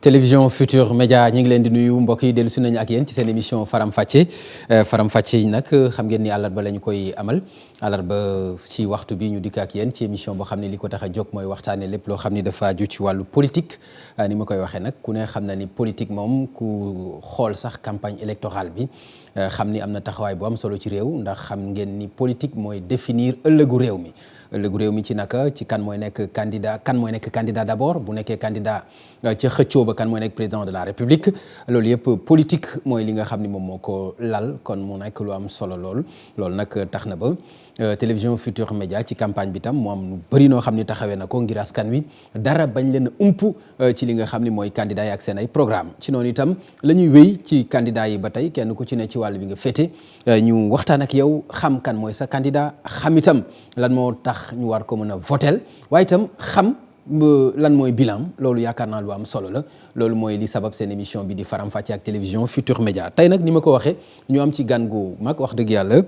télévision Futur Média ñi ngi leen di nuyu mbokk yi dellu si nañu ak yéen ci seen émission Faram Facce Faram Facce yi nag xam ngeen ni àllarba la ñu koy amal àllarba ci waxtu bi ñu dikk ak yéen ci émission boo xam ne li ko tax a jóg mooy waxtaanee lépp loo xam ni dafa aju ci wàllu politique ni ma koy waxee nag ku ne xam na ni politique moom ku xool sax campagne électorale bi xam ni am na taxawaay bu am solo ci réew ndax xam ngeen ni politique mooy définir ëllëgu réew mi. ëllëgu réew mi ci naka ci kan mooy nekk candidat d'abord bu nekkee candidat ca xëccoo ba kan mooy nekk président de la république loolu yëpp politique mooy li nga xam ni moom moo ko lal kon mu nekk lu am solo loolu nag tax na ba télévision Futur Média ci campagne bi tam mu am lu bëri noo xam ni taxawee na ko ngir askan wi dara bañ leen ump ci li nga xam ni mooy candidat yi ak seen ay programme ci noonu itam la ñuy wéy ci candidat yi ba tey kenn ku ci ne ci wàll bi nga féete ñu waxtaan ak yow xam kan mooy sa candidat xam itam lan moo tax ñu war ko mën a votel waaye itam xam lan mooy bilan loolu yaakaar naa lu am solo la loolu mooy li sabab seen émission bi di Faram Facce ak télévision Futur Média tey nag ni ma ko waxee ñu am ci gan gu mag wax dëgg yàlla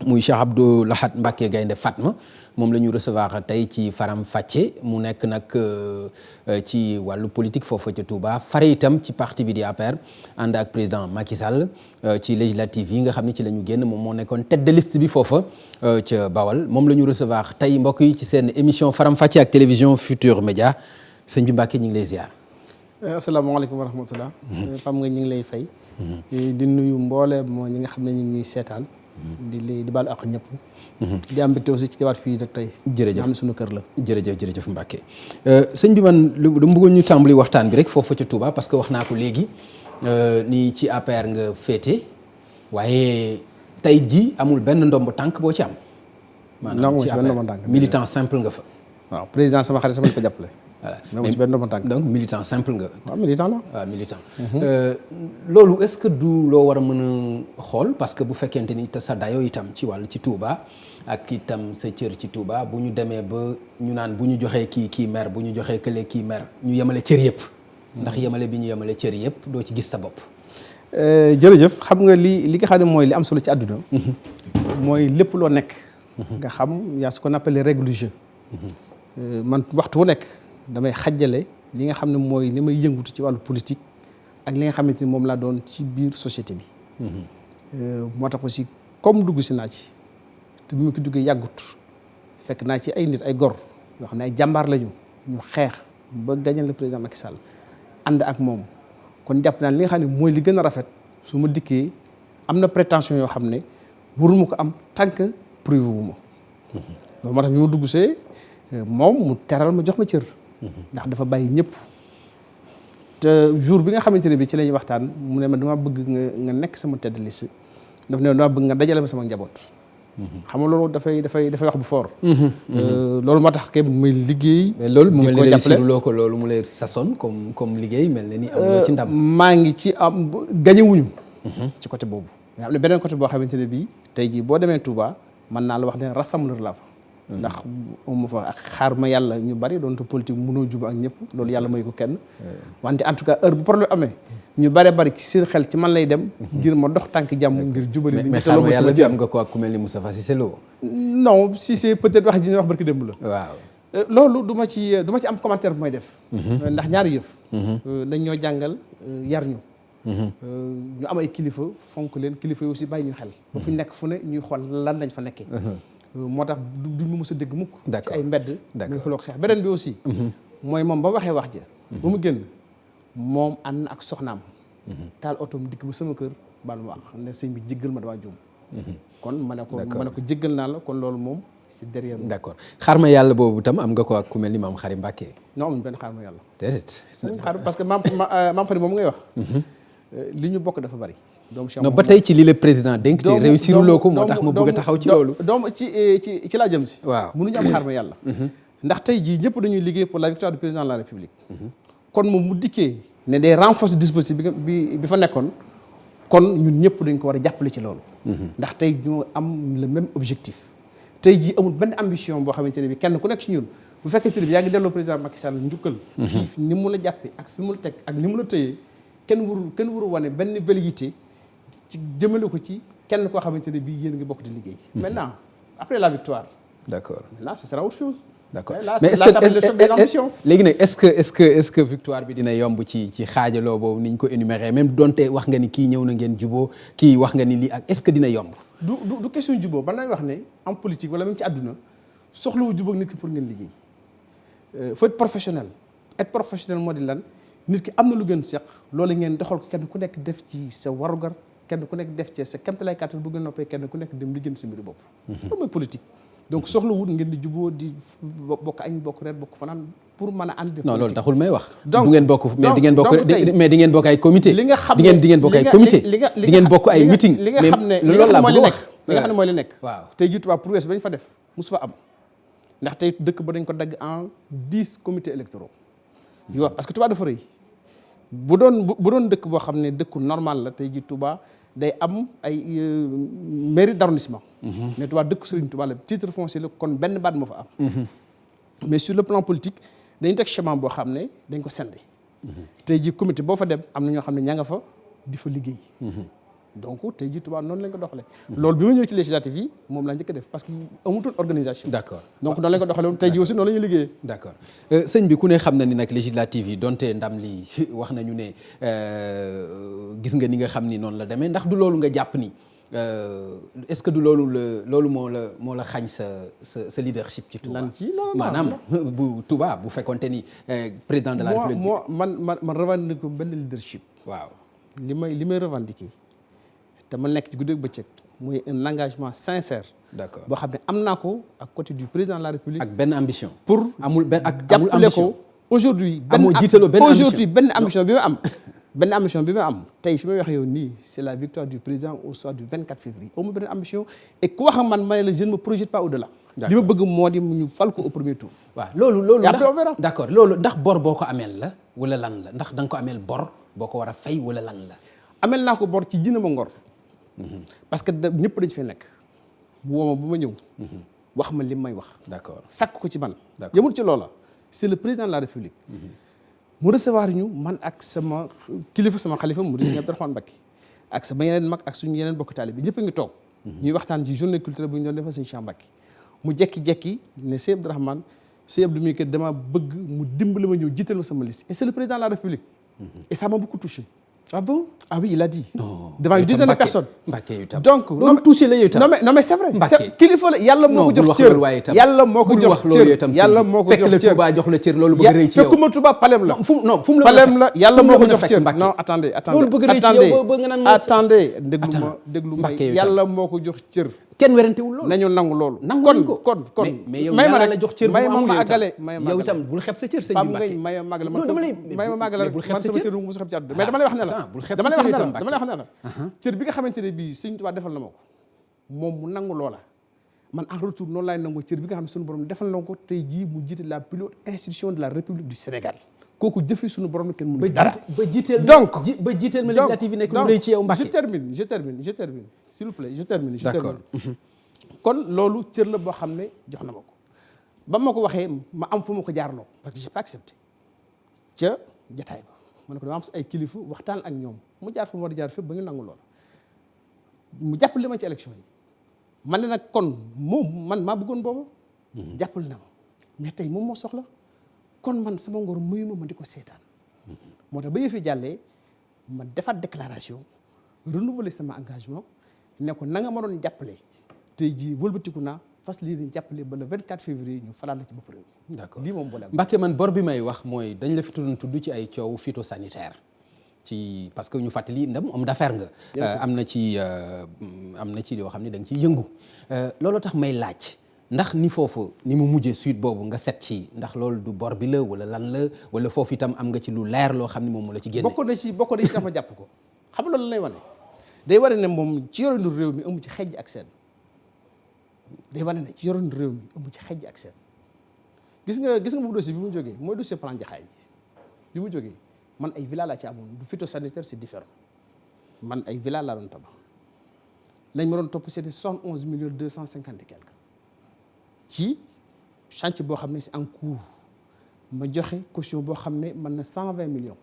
muy Cheikh Abdou Lahad Mbacké Gaïndé Fatma moom la ñu recevoir tey ci Faram Facce mu nekk nag ci wàllu politique foofa ca Touba fare itam ci parti bi di APR ànd ak président Macky Sall ci législative yi nga xam ne ci la ñu génn moom moo nekkoon tête de liste bi foofa ca Bawal moom la ñu recevoir tey mbokk yi ci seen émission Faram Facce ak télévision Futur Média sëñ bi Mbacké ñu ngi lay ziar. asalaamaaleykum wa rahmatullah. xam nga ñu ngi lay fay. di nuyu mboolem moo ñi nga xam ne ñu ngi ñuy seetaan. di baalu ak ñëpp. di am mbégte aussi ci teewaat fii rek tey. jërëjëf am na suñu kër la. jërëjëf Mbacké sëñ bi man dama bëggoon ñu tàmbali waxtaan bi rek foofu ca Touba parce que wax naa ko léegi ni ci APR nga féete waaye tey ji amul benn ndomb tànk boo ci am. maanaam ci APR militant simple nga fa. waaw président sama xarit sama ko jàppale. voilà mais ci benn ndomb tànk. donc militant simple nga. waaw militant la. waaw militant. loolu est-ce que du loo war a mën a xool parce que bu fekkente ni te sa dayoo itam ci wàll ci Touba ak itam sa cër ci Touba bu ñu demee ba ñu naan bu ñu joxee kii maire bu ñu joxee kële kii maire ñu yemale cër yëpp. ndax yemale bi ñu yemale cër yëpp doo ci gis sa bopp. jërëjëf xam nga li nga xam ne mooy li am solo ci àdduna. mooy lépp loo nekk. nga xam yaa ce qu'on appelle les règles du jeu. man waxtu wu nekk. damay xajjale li nga xam ne mooy li may yëngutu ci wàllu politique ak li nga xamante ni moom laa doon ci biir société bi. moo tax aussi comme dugg si naa ci te bi ma ko duggee yàggut fekk naa ci ay nit ay gor yoo xam ne ay jàmbaar lañu ñu xeex ba gañal le président Macky Sall ànd ak moom kon jàpp naa li nga xam ne mooy li gën a rafet su ma dikkee am na prétention yoo xam ne waruma ko am tant que prouvé wu ma. loolu moo tax bi ma dugg see moom mu teral ma jox ma cër. ndax dafa bàyyi ñëpp te jour bi nga xamante ne bi ci la ñuy waxtaan mu ne ma dama bëgg nga nekk sama tête de liste daf ne dama bëgg nga dajale ma sama njaboot. xam nga loolu dafay wax bu fort. loolu moo tax kay muy liggéey. mais loolu mu mel ni réussiruloo ko loolu mu lay sason comme liggéey mel na ni amuloo ci ndam. maa ngi ci am gañewuñu ci côté boobu. nga xam ne beneen côté boo xamante ne bii tey jii boo demee Touba mën naa la wax ne rassembleur laa fa. ndax mu fa ak xaar ma yàlla ñu bari doon te politique mënoo juba ak ñëpp loolu yàlla may ko kenn. wante en tout cas heure bu problème amee ñu bari ci seen xel ci man lay dem. ngir ma dox tànk jàmm ngir jubali. mais xaar ma yàlla bi am nga ko ak ku mel ni Moustapha Cissé Lo. non Cissé peut-être wax ji ñu wax barki démb la. waaw loolu du ma ci am commentaire bu may def. ndax ñaari yëf. dañ ñoo jàngal yar ñu. ñu am ay kilifa fonk leen kilifa yi aussi bàyyi ñu xel. ba fu ñu nekk fu ne ñuy xool lan lañ fa nekkee. moo tax duñ ma mës a dégg mukk ci ay mbedd muy xuloo xeex beneen bi aussi mooy moom ba waxee wax ja ba mu génn moom ànd na ak soxnaam taal otoom dikk ba sama kër baal ma wax ne sëñ bi jéggal ma damaa juum kon ma ne ko jéggal naa la kon loolu moom c'est derrière nous. d'accord xaar ma yàlla boobu tam am nga ko ak ku mel ni maam Xari Mbacké. non amuñ benn xaar ma yàlla déedéet xaar parce que maam Xari moom ngay wax li ñu bokk dafa bari non ba tey ci li la président dénk te réussir loo ko moo tax ma bëgg a taxaw ci loolu ci laa jëm si waaw mënuñu am xaar ma yàlla ndax tey jii ñëpp dañuy liggéey pour la victoire du président de la république kon moom mu dikkee ne day renforcer dispositif bi fa nekkoon kon ñun ñëpp dañ ko war a jàppale ci loolu ndax tey ñoo am le même objectif tey jii amul benn ambition boo xamante ne bi kenn ku nekk ci ñun bu fekkente ne bi yaa ngi delloo président Macky Sall njukkal ci ni mu la jàppe ak fi mu la teg ak ni mu la tëyee kenn waru wane benn velléité ci jëmale ko ci kenn koo xamante ne bii yéen ngi bokk di liggéey. maintenant après la victoire. d'accord maintenant ce sera autre chose. d'accord là mais ça s'appelle le choc des ambitions. léegi nag est-ce que victoire bi dina yomb ci xaajaloo boobu ni ñu ko énuméré même donte wax nga ni kii ñëw na ngeen juboo kii wax nga ni lii ak est-ce que dina yomb. du question juboo ban lay wax ne en politique wala même ci àdduna soxlawu jubóog nit ki pour ngeen liggéey faut être professionnel. être professionnel moo di lan nit ki am na lu gën seq loolu ngeen doxal ko kenn ku nekk def ci sa warugar kenn ku nekk def ci sa kéemtalaay kàttan bu ngeen noppee kenn ku nekk dem liggéey sa mbiru bopp. loolu mooy politique. donc soxlawul ngeen di juboo di bokk añ bokk reer bokk fanaan pour mën a ànd. non loolu taxul may wax. donc du ngeen bokk mais di ngeen bokk mais di ngeen bokk ay comité. li nga xam ne di ngeen bokk ay comité di ngeen bokk ay meeting. li nga xam ne loolu laa bëgg wax li nga xam ne mooy li nekk. waaw tey jii Touba prouesse bañ fa def mosu fa am ndax tey dëkk ba dañ ko dagg en 10 comités électoraux. yoo parce que Touba dafa rëy bu doon dëkk boo xam ne dëkku normal la tey jii Touba day am ay mairie d'arrondissement. mais Touba dëkk Serigne Touba la titre foncier la kon benn baat moo fa am. mais sur le plan politique dañu teg schéma boo xam ne dañ ko sende tey jii comité boo fa dem am na ñoo xam ne ña nga fa di fa liggéey. donc tey jii Touba noonu lañ ko doxalee. loolu bi ma ñëw ci législative yi moom laa njëkk a def parce que amutoon organisation. d'accord donc noonu lañ ko doxalee tey jii aussi noonu la ñuy liggéeyee. d'accord sëñ bi ku ne xam na ni nag législative yi donte ndam li wax nañu ne gis nga ni nga xam ni noonu la demee ndax du loolu nga jàpp ni est-ce que du loolu moo la xañ sa leadership ci Touba. lan ci non maanaam bu Touba bu fekkonte ni président de la République. man revendiquer ko benn leadership. waaw li may revendiquer te ma nekk ci guddi ak bëccëg muy un engagement sincère. d'accord boo xam ne am naa ko à côté du président de la République. ak benn ambition. pour amul jàppale ko aujourd'hui. benn ambition bi ma am. benn ambition bi ma am tey fi may wax yow nii c'est la victoire du président au soir du 24 février au moins benn ambition et ku wax ak man may la je ne me projette pas au-delà. li ma bëgg moo di ñu fal ko au premier tour. waaw loolu ndax d'accord loolu ndax bor boo ko ameel la wala lan la ndax da nga ko ameel bor boo ko war a fay wala lan la. ameel naa ko bor ci jina ma ngor. parce que ñëpp dañ fay nekk. bu woo ma bu ma ñëw. wax ma li may wax. d'accord sàkk ko ci man. d'accord yëmul ci loola c'est le président de la République. mu recevoir ñu man ak sama kilifa sama xalifa mu di Sëñ Abdourahmane Mbacké ak sama yeneen mag ak suñu yeneen bokk taalibe bi ñëpp a ngi toog. ñuy waxtaan ci journée culturelle bu ñu doon defal Sëñ Cheikh Mbacké mu jekki-jekki ne Sëñ Abdourahmane Sëñ Abdou mi kat dama bëgg mu dimbali ma ñëw jiital ma sama liste et c'est le président de la République. et ça m'a beaucoup touché. ah bon ah oui il a dit. devant une dizaine de personnes. Mbacké yu tam donc loolu touché la yow tam. non mais c'est vrai. Mbacké kilifa la yàlla moo ko jox cër. yàlla moo ko jox cër yàlla moo ko jox cër. fekk la Touba jox la cër loolu bëgg a rëy ci yow. fekkuma Touba palem la. fu mu la palem la yàlla moo ko jox cër. non attendez loolu bëgg a rëy ci yow ba nga naan attendez déglu ma yàlla moo ko jox cër. kenn werantewul loolu. nañu nangu loolu. kon mais yow yàlla la jox cër bu amul yow itam bul xeeb sa cër sëñ bi Mbacké. may ma àggale non dama lay may ma àggale bul xeeb man sa sama cër cër mu xeeb ci àdduna mais dama lay wax ne la dama lay wax ne la cër bi nga xamante ne bii Sëñ Tuubaa defal na ma ko moom mu nangu loola man en retour noonu laay nangoo cër bi nga xam ne suñu borom defal na ko tey jii mu jiite la plus haute institution de la République du Sénégal kooku jëfee suñu borom kenn mënu dara ba jiiteel ma législative yi nekk lu rëy ci yow Mbacké. je termine s'il vous plaît je termine kon loolu cër la boo xam ne jox na ma ko ba ma ko waxee ma am fu ma ko jaarloo parce que j'ai pas accepté ca jataay ba ma ne ko dama am ay kilifa waxtaan ak ñoom mu jaar fa mu war a jaar fépp ba ñu nangu lool mu jàppale ma ci élection yi man ne nag kon moom man maa bëggoon boobu jàppale na ma mais tey moom moo soxla kon man sama ngor muyu ma di ko seetaan moo tax ba yëf yi jàllee ma defaat déclaration renouveler sama engagement ne ko na nga ma doon jàppale tey jii wëlbatiku naa fas lii nañ jàppale ba le 24 février ñu falaat la ci bopp réew mi. d'accord lii moom boole Mbacké man bor bi may wax mooy dañ la fi tudd ci ay coow phytosanitaire ci parce que ñu fàttali ndam homme d'affaires nga. am na ci yoo xam ne da nga ciy yëngu. loolu tax may laaj ndax ni foofu ni mu mujjee suite boobu nga set ci ndax loolu du bor bi la wala lan la wala foofu itam am nga ci lu leer loo xam ne moom mu la ci génne. bokk na ci tax ma jàpp ko xam loolu lay wane day wane ne moom ci yorinu réew mi amu ci xejj ak seen. day wane ne ci yoroon réew mi amu ci xejj ak seen gis nga boobu dossier bi mu jógee mooy dossier plan Jaxaay bi mu jógee man ay villa laa ci amoon du phytosanitaire c'est différent man ay villa laa doon tabax lañ ma doon topp c'était 71 millions 250 et quelque ci chantier boo xam ne c'est en cours ma joxe caution boo xam ne man na 120 millions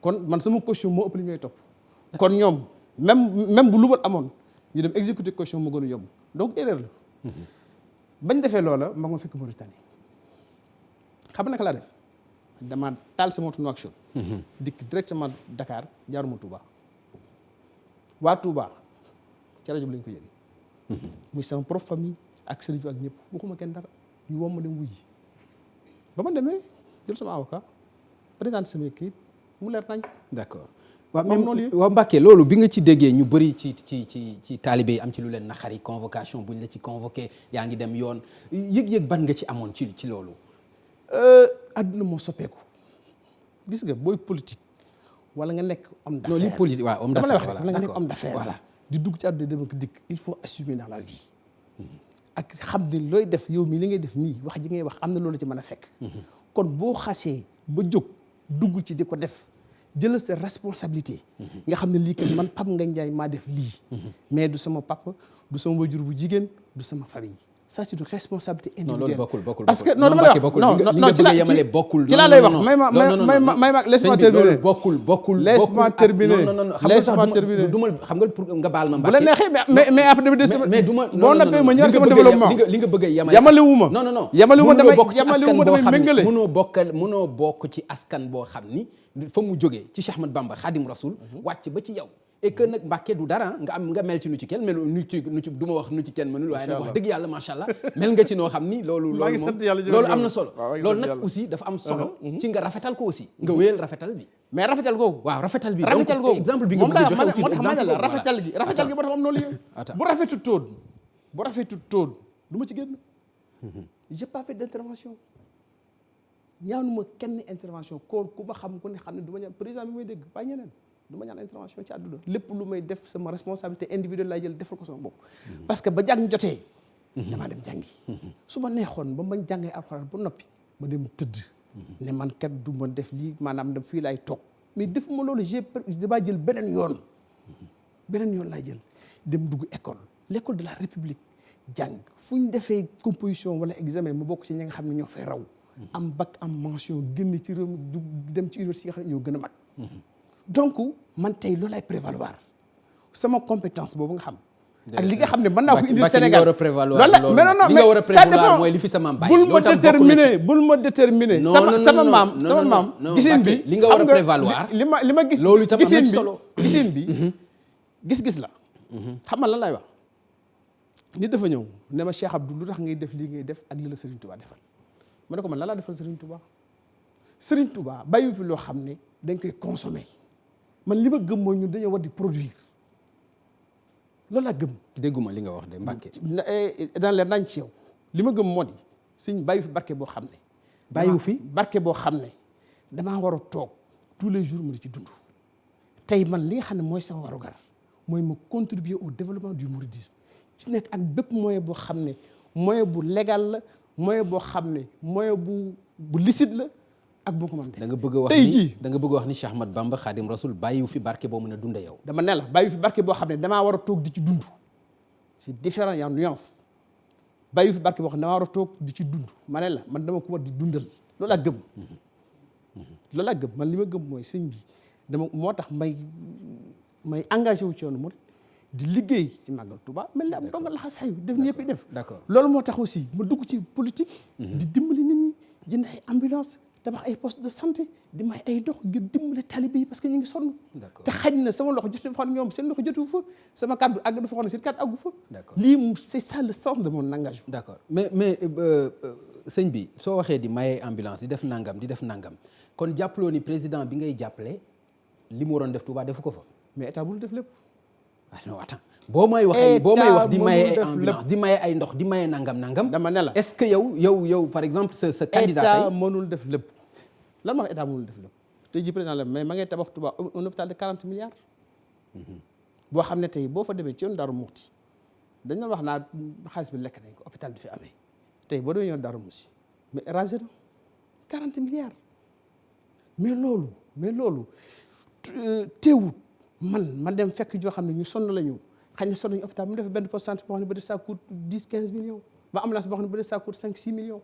kon man sama caution moo ëpp li ñooy topp kon ñoom même bu lubal amoon ñu dem exécuter caution moo gën a yomb donc erreur la bañ defee loola ma fekk Mauritanie xam nga naka laa def dama taal sama moto Nouakchott dikk directement Dakar jaaruma Touba waa Touba ci rajo bi lañ ko yëgee muy sama propre famille ak sëriñ bi ak ñëpp waxuma kenn dara ñu woo ma dem wuy ji ba ma demee jël sama avocat présenté sama kayit mu leer nañ. d'accord waaw même waaw Mbacké loolu bi nga ci déggee ñu bëri ci taalibe yi am ci lu leen naqari convocation buñ la ci convoqué yaa ngi dem yoon yëg-yëg ban nga ci amoon ci loolu. adduna moo soppeeku gis nga booy politique wala nga nekk homme d'affaires. non li politique waaw homme d'affaires voilà wala nga nekk homme d'affaires voilà di dugg ci àdduna dem ak dikk il faut assumer dans la vie. ak xam ne looy def yow mii li ngay def nii wax ji ngay wax am na loolu ci mën a fekk. kon boo xasee ba jóg dugg ci di ko def jëlal sa responsabilité. nga xam ne lii kat man Pape Ngagne Ndiaye maa def lii. mais du sama papa du sama wajur bu jigéen du sama famille. ça c'est une responsabilité individuelle. non loolu bokkul parce que non dama lay wax non ci la yemale bokkul. ci laa lay wax may ma laisse-moi terminer. bokkul laisse-moi terminer. non laisse-moi terminer. du ma xam nga pour nga baal ma bu la neexee mais après dama des. mais du ma boo noppee ma ñëw sama développement li nga bëgg a yamale wu ma. non yamale wu ma damay méngale. mënoo bokk ci askan boo xam ni fa mu jógee ci Cheikh Ahmadou Bamba Khadim Rasoul wàcc ba ci yow. et que nag Mbacké du dara nga mel ci nu ci kenn mel nu ci du ma wax nu ci kenn mënul waaye nag wax dëgg yàlla macha allah mel nga ci noo xam ni loolu am na solo loolu nag aussi dafa am solo ci nga rafetal ko aussi nga wéyal rafetal bi mais rafetal googu waaw rafetal bi exemple bi nga bëgg a joxe aussi rafetal gi moo tax am loolu yëpp bu rafetut tóon du ma ci génn j'ai pas fait d'intervention ñaanuma kenn intervention ko ku ma xam ku ne xam ne du ma ñaan président bi may dégg bàyyi ñeneen du ma ñaan intervention ci àdduna lépp lu may def sama responsabilité individuelle laay jël defal ko sama bopp parce que ba jàng jotee damaa dem jàngi su ma neexoon ba ma jàngee alxuraan ba noppi ma dem tëdd ne man kat du ma def lii maanaam dem fii laay toog mais defuma loolu damaa jël beneen yoon laay jël dem dugg l'école de la République jàng fu ñu defee composition wala examen ma bokk ci ñi nga xam ne ñoo fay raw am bac am mention génn ci réew mi dem ci université yi nga xam ne ñoo gën a mag donc man tey loolu lay prévaloir sama compétence boobu nga xam ak li nga xam ne mën naa ko indi Sénégal loolu la mais non mais ça dépend mooy li fi sama baay bul ma déterminer sama maam gisin bi li nga war a prévaloir li ma gis loolu itam am na solo gisin bi gis-gis la xam nga lan lay wax nit dafa ñëw ne ma Cheikh Abdou lu tax ngay def lii ngay def ak li la Serigne Touba defal ma ne ko man lan laa defal Serigne Touba bàyyi fi loo xam ne dañ koy consommer man li ma gëm mooy ñun dañoo war di produire loolu laa gëm. dégguma li nga wax de Mbacké. dans les nañ ci yow li ma gëm moo di suñ bàyyi fi barke boo xam ne. bàyyiwu fi barke boo xam ne damaa war a toog tous les jours mu di ci dund. tey man li nga xam ne mooy sama warugar mooy ma contribuer au développement du mouridisme ci nekk ak bépp moyen boo xam ne moyen bu légal la moyen boo xam ne moyen bu licite la. ak boo ko mën da nga bëgg a wax ni tey jii da nga bëgg a wax ni Cheikh Ahmadou Bamba Khadim Rasoul bàyyiwu fi barke boo mën a dundee yow. dama ne la bàyyiwu fi barke boo xam ne damaa war a toog di ci dund c'est différent y a nuance bàyyiwu fi barke boo xam ne damaa war a toog di ci dund ma ne la man dama ko war di dundal loolu laa gëm. loolu laa gëm man li ma gëm mooy sëñ bi dama moo tax may engagé wu ci yoonu Mouride di liggéey ci Màggal Touba mel ni am dongal laxa sayu def ñëpp def. d'accord loolu moo tax aussi ma dugg ci politique. di dimbali nit ñi jënd ay ambulance tabax ay poste de santé di may ay ndox ngir dimbale talibé yi parce que ñu ngi sonn. te xañ na sama loxo jotu fa ñoom seen loxo jotu fa sama kàddu àgg dafa xam ne seen kàddu àggu fa. lii c'est ça le sens de mon engagement. d'accord mais sëñ bi soo waxee di maye ambulance di def nangam kon jàppaloo ni président bi ngay jàppale li mu waroon def Touba defu ko fa. mais état bu def lépp. ah non attends boo may wax di maye ay ambulance di maye ay ndox di maye nangam. dama ne la est-ce que yow par exemple sa candidat état mënul def lépp lan moo tax état mënul def lépp tey jii président la mais ma ngay tabax Touba un hôpital de 40 milliards. boo xam ne tey boo fa demee ci yoon Darou Mouhty dañ doon wax naa xaalis bi lekk nañ ko hôpital bi fi amee tey boo demee yoon Darou Mouhty mais rasé na 40 milliards mais loolu teewut man dem fekk joo xam ne ñu sonn la ñu xëy na sonn nañu hôpital mu def benn poste santé boo xam ne peut-être ça coûte 10-15 millions ba ambulance boo xam ne peut-être ça coûte 5-6 millions.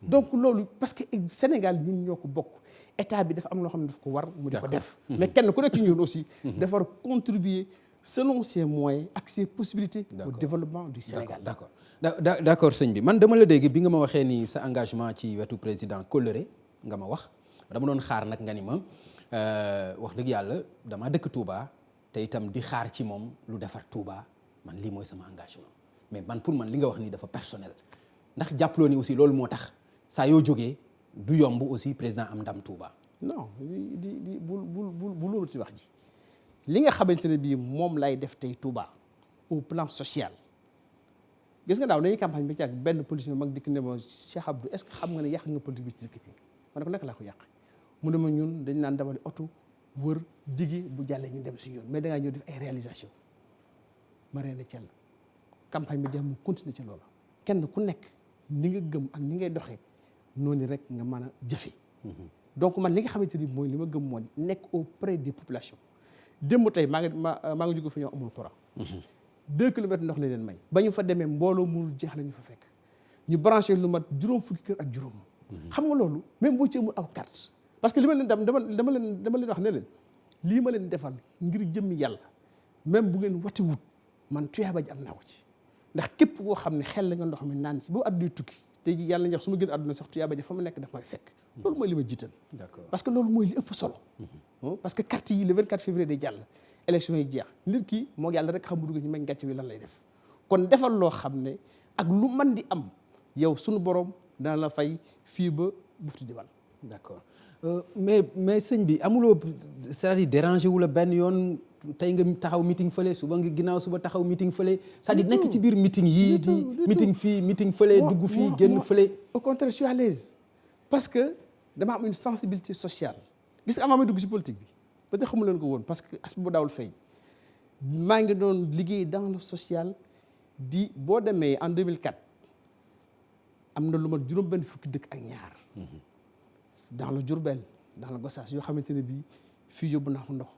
donc loolu parce que Sénégal ñun ñoo ko bokk état bi dafa am loo xam ne daf ko war mu di ko def. mais kenn ku nekk ci ñun aussi. dafa war contribuer selon ses moyens ak ses possibilités. au développement du Sénégal. d'accord d'accord sëñ bi man dama la dégg bi nga ma waxee ni sa engagement ci wetu président coloré nga ma wax dama doon xaar nag nga ni ma wax dëgg yàlla dama dëkk Touba te itam di xaar ci moom lu defar Touba man lii mooy sama engagement mais man pour man li nga wax nii dafa personnel ndax jàppaloo ni aussi loolu moo tax saa yoo jógee du yomb aussi président am ndam Touba. non di bu loolu ci wax ji li nga xamante ne bii moom lay def tey Touba au plan social gis nga daaw dañuy campagne bi ci ak benn politicien mag dikk ne ma Cheikh Abdou est-ce que xam nga ne yàq nga politique bi ci dëkk bi ma ne ko naka laa ko yàq mu ne ma ñun dañ naan dawali oto wër digi bu jàllee ñu dem si yoon mais dangaa ñëw def ay réalisation ma reena cell campagne bi jeex mu continuer ci loola kenn ku nekk ni nga gëm ak ni ngay doxee noonu rek nga mën a jëfe donc man li nga xamante ni mooy li ma gëm moo nekk auprès des populations démb tey maa ngi jóge fi ñoo amul courant 2 kilomètres ndox la leen may ba ñu fa demee mbooloo mu jeex la ñu fa fekk ñu branché lu mat juróom fukki kër ak juróom xam nga loolu même boo ci amul aw carte parce que li ma leen dama leen wax ne leen lii ma leen defal ngir jëmmi yàlla même bu ngeen wati wut man tuyaaba ji am naa ko ci ndax képp koo xam ne xel la nga ndox mi naan ci boo àdduna tukki tey ji yàlla ñax su ma gën àdduna sax tuyaaba ji fa ma nekk daf may fekk loolu mooy li ma jiital parce que loolu mooy li ëpp solo parce que carte yi le 24 février day jàll élection yi jeex nit ki moo yàlla rek xam bu dugg ñu meñ gàcce wi lan lay def kon defal loo xam ne ak lu man di am yow suñu borom dana la fay fii ba bufti diwal d'accord mais sëñ bi amuloo c'est-à-dire déranger wu la benn yoon tey nga taxaw meeting fële suba nga ginnaaw suba taxaw meeting fële c'est-à-dire nekk ci biir meeting yii di meeting fii meeting fële dugg fii génn fële au contraire je suis à l'aise parce que dama am une sensibilité sociale gis nga avant may dugg ci politique bi peut-être xamu leen ko woon parce que aspect bu daawul feeñ maa ngi doon liggéey dans le social di boo demee en 2004 am na lu mat juróom benn fukki dëkk ak ñaar dans le Diourbel dans le Gossas yoo xamante ne bii fii yóbbu naa ko ndox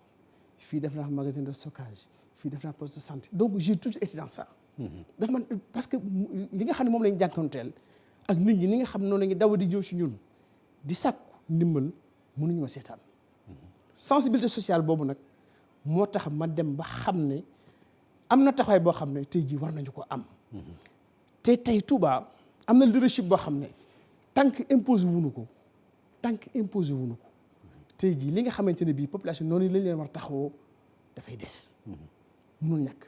fii def naa magasin de stockage fii def naa poste de santé donc j'ai toujours été dans ça daf man parce que li nga xam ne moom lañ jànkoonteel ak nit ñi ni nga xam ne noonu la ñu daw di ñëw si ñun di sàkku ndimbal mënuñoo seetaan sensibilité sociale boobu nag moo tax ma dem ba xam ne am na taxawaay boo xam ne tey jii war nañu ko am te tey Touba am na leadership boo xam ne tant que imposé wuñu ko tey jii li nga xamante ne bii population noonu lañ leen war taxawoo dafay des mënul ñàkk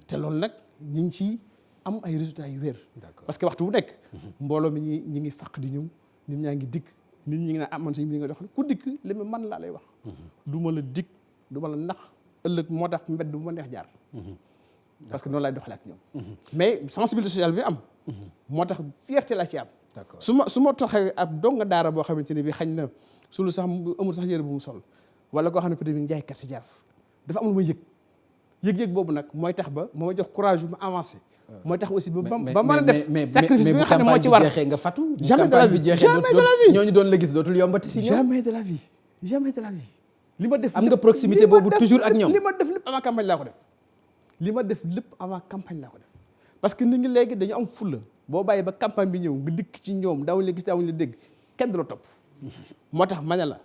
te loolu nag ñu ngi ci am ay résultats yu wér parce que waxtu bu nekk mbooloo mi ñi ngi fàq di ñëw nit ñaa ngi dikk nit ñi ngi naan man sañ bi li nga doxal ku dikk li ma man laa lay wax du ma la dikk du ma la nax ëllëg moo tax mbedd bu ma neex jaar parce que noonu laay doxalee ak ñoom mais sensibilité sociale bi am moo tax fierté la ci am su ma toxee ab donga daara boo xamante ne bi xañ na sulu sax amul sax yére bu mu sol wala koo xam ne peut-être mi ngi jaay carte jaaf dafa amul ma yëg boobu nag mooy tax ba moo ma jox courage bu ma avancé mooy tax aussi ba mën a def sacrifice bi nga xam ne moo ci war jeexee nga fatu jamais de la vie jamais de la vie ñooñu doon la gis dootul yombati si ñoom jamais de la vie li ma def am nga proximité boobu toujours ak ñoom li ma def lépp avant campagne laa ko def parce que nit ñi léegi dañu am fulla boo bàyyi ba campagne bi ñëw nga dikk ci ñoom daawuñu la gis daawuñu la dégg kenn du la topp moo tax ma ne la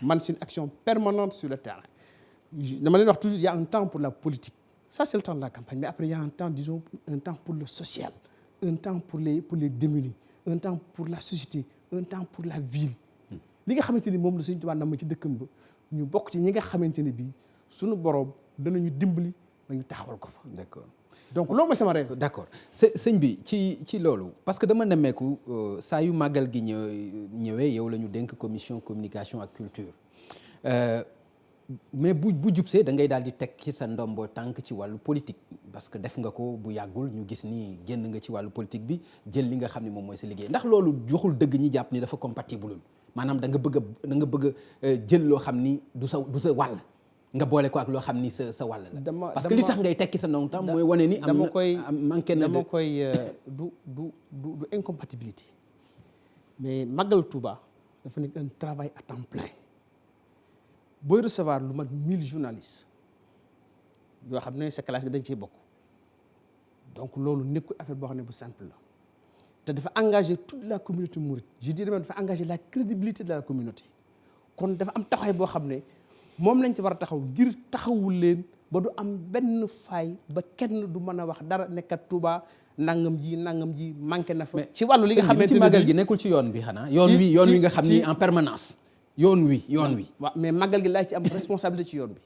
man c'est une action permanente sur le terrain dama leen wax toujours il y a un temps pour la politique ça c'est le temps de la campagne mais après il y a un temps disons un temps pour le social un temps pour les démunis un temps pour la société un temps pour la ville li nga xamante ni moom la Sëñ Tuubaa nam ci dëkkam ba ñu bokk ci ñi nga xamante ne bii suñu boroom danañu dimbali ba ñu taxawal ko fa d'accord donc loolu mooy sama rêve. d'accord sëñ bi ci loolu parce que dama nemmeeku saa yu màggal gi ñëwee yow la ñu dénk commission communication ak culture mais bu jubsee da ngay daal di teg ci sa ndombo tànk ci wàllu politique parce que def nga ko bu yàggul ñu gis ni génn nga ci wàllu politique bi jël li nga xam ne moom mooy sa liggéey ndax loolu joxul dëgg ñi jàpp ni dafa compatible maanaam da nga bëgg a jël loo xam ni du sa wàll nga boole ko ak loo xam ni sa wàll la. parce que li tax ngay tekki sa ndombo tànk mooy wane ni. manqué na dama koy du incompatibilité mais Magal Touba dafa nekk un travail à temps plein. booy recevoir lu mat 1000 journalistes yoo xam ne sa classe gi dañ ciy bokk donc loolu nekkul affaire boo xam ne bu simple la te dafa engager toute la communauté mouride je dirais même dafa engager la crédibilité de la communauté kon dafa am taxawaay boo xam ne moom lañ ci war a taxaw ngir taxawul leen ba du am benn faay ba kenn du mën a wax dara nekkat Touba nangam ji manqué na fa. ci wàllu li nga xamante ne ci màggal gi nekkul ci yoon bi xanaa. yoon wi nga xam ni en permanence. yoon wi. waaw mais màggal gi laa ci am responsabilité ci yoon bi.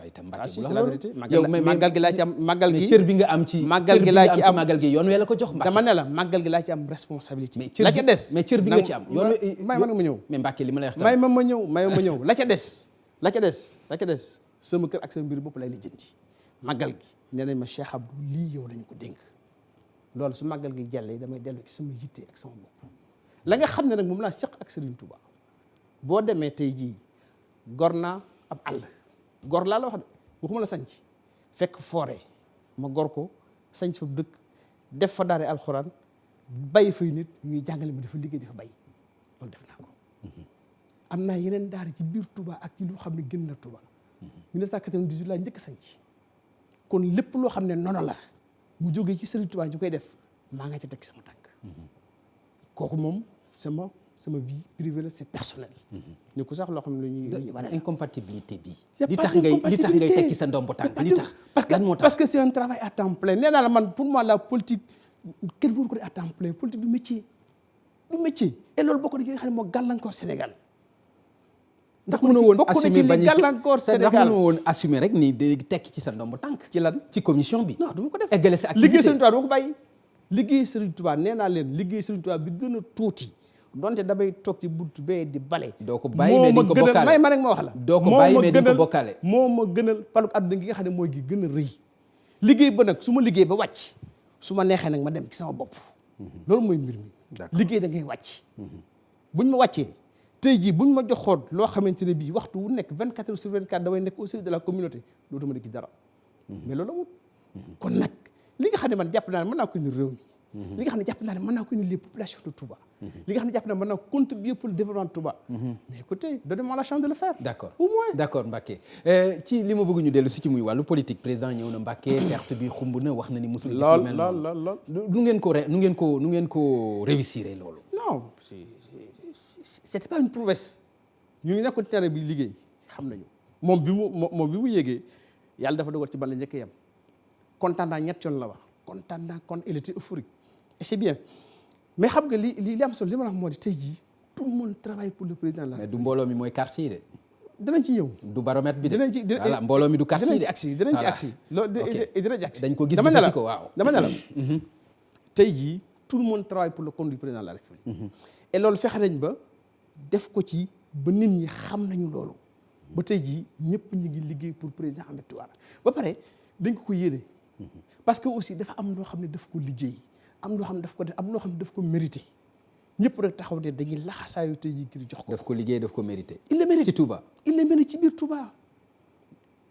itam Mbacke c'est la vérité màggal gi laa ci am màggal gi. mais cër bi nga am ci màggal gi laa ci am màggal gi yoon wee la ko jox Mbacke. dama ne la màggal gi laa ci am responsabilité. la ca des mais cër bi nga ci am. yoon may ma ñëw. mais Mbacke li ma lay wax may ma ñëw la ca des sama kër ak sama mbir bopp lay lijjanti. màggal gi nee nañ ma Cheikh Abdou lii yow lañu ko dénk loolu su màggal gi jàllee damay dellu ci sama yitte ak sama bopp la nga xam ne nag moom laa seq ak Serigne Touba boo demee tey jii gor naa ab àll gor laa la wax de waxuma la sanc fekk foore ma gor ko sanc fa dëkk def fa daara alxuraan bay fay nit ñuy jàngale ma dafa liggéey dafa bay loolu def naa ko am naa yeneen daara ci biir Touba ak ci lu xam ne gën na Touba 1998 laa njëkk sanc kon lépp loo xam ne noonu la mu jógee ci Serigne Touba ñu koy def maa nga ca teg sama tànk kooku moom sama vie privée la c'est personnel. ni ko sax loo xam ne lu ñuy wane incompatibilité bi. li tax ngay tekki sa ndombo tànk li tax. parce que c'est un travail à temps plein nee naa la man pour moi la politique kenn waru ko def à temps plein politique du métier et loolu bokk na ci nga xam ne moo gàllankoor Sénégal. ndax mënoo woon assumer bañ gàllankoor Sénégal ndax mënoo woon assumer rek ni day tekki ci sa ndombo tànk. ci lan ci commission bi. non du ma ko def eggale sa activité liggéey Serigne Touba du ma ko bàyyi. liggéey Serigne Touba nee naa leen liggéey Serigne Touba bi gën a tuuti donte damay toog ci buntu bee di bale. doo ko bàyyi mais di ko bokkaale may ma rek ma wax la. doo ko bàyyi mais di ko bokkaale. moo ma gënal paluk àdduna gi nga xam ne mooy gi gën a rëy. liggéey ba nag su ma liggéey ba wàcc su ma neexee nag ma dem ci sama bopp. loolu mooy mbir mi. liggéey da ngay wàcc. buñ ma wàccee tey jii buñ ma joxoon loo xamante ne bii waxtu wu nekk 24 heures sur 24 damay nekk au service de la communauté dootuma nekk ci dara. mais loolu amul. kon nag li nga xam ne man jàpp naa ne mën naa ko indi réew mi. li nga xam ne jàpp naa ne mën naa ko indi les populations de Touba. li nga xam ne jàpp naa ne mën naa contribuer pour le développement de Touba. mais écoutez donnez-moi la chance de le faire. d'accord au moins d'accord Mbacké ci li ma bëgg ñu dellu si ci muy wàllu politique président ñëw na Mbacké perte bi xumb na wax na ni musul gis lu mel lool nu ngeen ko réussir loolu. non c'était pas une prouesse ñu ngi nekkoon terrain bi liggéey xam nañu moom bi mu yéegee yàlla dafa dogal ci ban la njëkk yam kontaan naa ñett yoon la wax kontaan naa kon il était euphorique et c'est bien mais xam nga li am solo li ma wax moo di tey jii tout le monde travaille pour le président là. mais du mbooloo mi mooy quartier yi de. dinañ ci ñëw. du baromètre bi de. voilà mbooloo mi du quartier yi dinañ ci agsi loolu dinañ ci agsi. dañ ko gisati ko waaw dama ne la tey jii tout le monde travaille pour le compte du président de la République. et loolu fexe nañ ba def ko ci ba nit ñi xam nañu loolu ba tey jii ñëpp ñu ngi liggéey pour président Ahmed Touara ba pare dañ ko yéene parce que aussi dafa am loo xam ne daf ko liggéey am loo xam ne daf ko def am loo xam ne daf ko mérité ñëpp rek taxaw de dañuy laxasaayu tey jii ngir jox ko. daf ko liggéey daf ko mérité. il le mérite ci Touba. il le mérite ci biir Touba.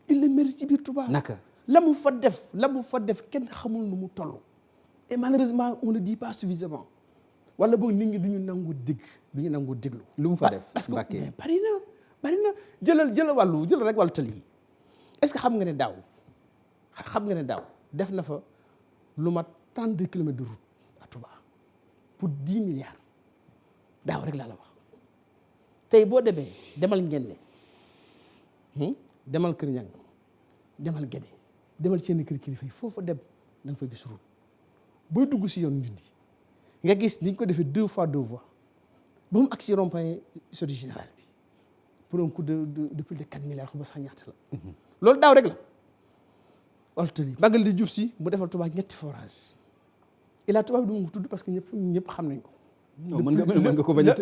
il le mérite ci biir Touba. naka la mu fa def kenn xamul nu mu toll. et malheureusement on ne dit pas suffisamment wala boog nit ñi du ñu nangoo déglu. lu mu fa def parce que Mbacké mais bari na jëlal rek wàllu tali yi est-ce que xam nga ne daaw def na fa lu mat 32 kilomètres de route à Touba pour 10 milliards daaw rek laa la wax tey boo demee demal Ngenne demal Kër Ñang demal Gédé demal seen kër kilifa yi foofu dem da nga fay gis route booy dugg si yoon Ndindi nga gis ni ñu ko defee 2 fois 2 voies ba mu agsi rond-point Société Générale bi pour un coût de plus de 4 milliards xam nga sax ñaata la. loolu daaw rek la. olteri magal di jub si mu defal Touba ñetti forage et la Touba bi du ma ko tudd parce que ñëpp xam nañ ko. non mën nga ko bañ a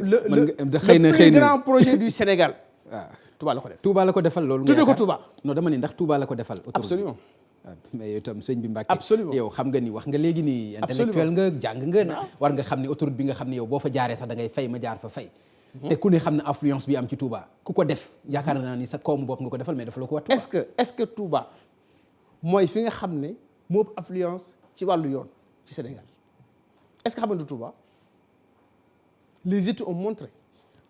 xëy na le plus grand projet du Sénégal. waaw Touba la ko def. Touba la ko defal loolu. tuddee ko Touba. non dama ni ndax Touba la ko defal. absolument mais yow itam sëñ bi Mbacké. absolument yow xam nga ni wax nga léegi ni. intellectuel nga jàng nga. war nga xam ni autoroute bi nga xam ni yow boo fa jaaree sax da ngay fay ma jaar fa fay. te ku ne xam ne affluence bi am ci Touba ku ko def yaakaar naa ni sa koomu bopp nga ko defal mais dafa la ko wax. est-ce que Touba mooy fi nga xam ne moo ëpp affluence ci wàllu yoon ci Sénégal est-ce que xam nga Touba les études ont montré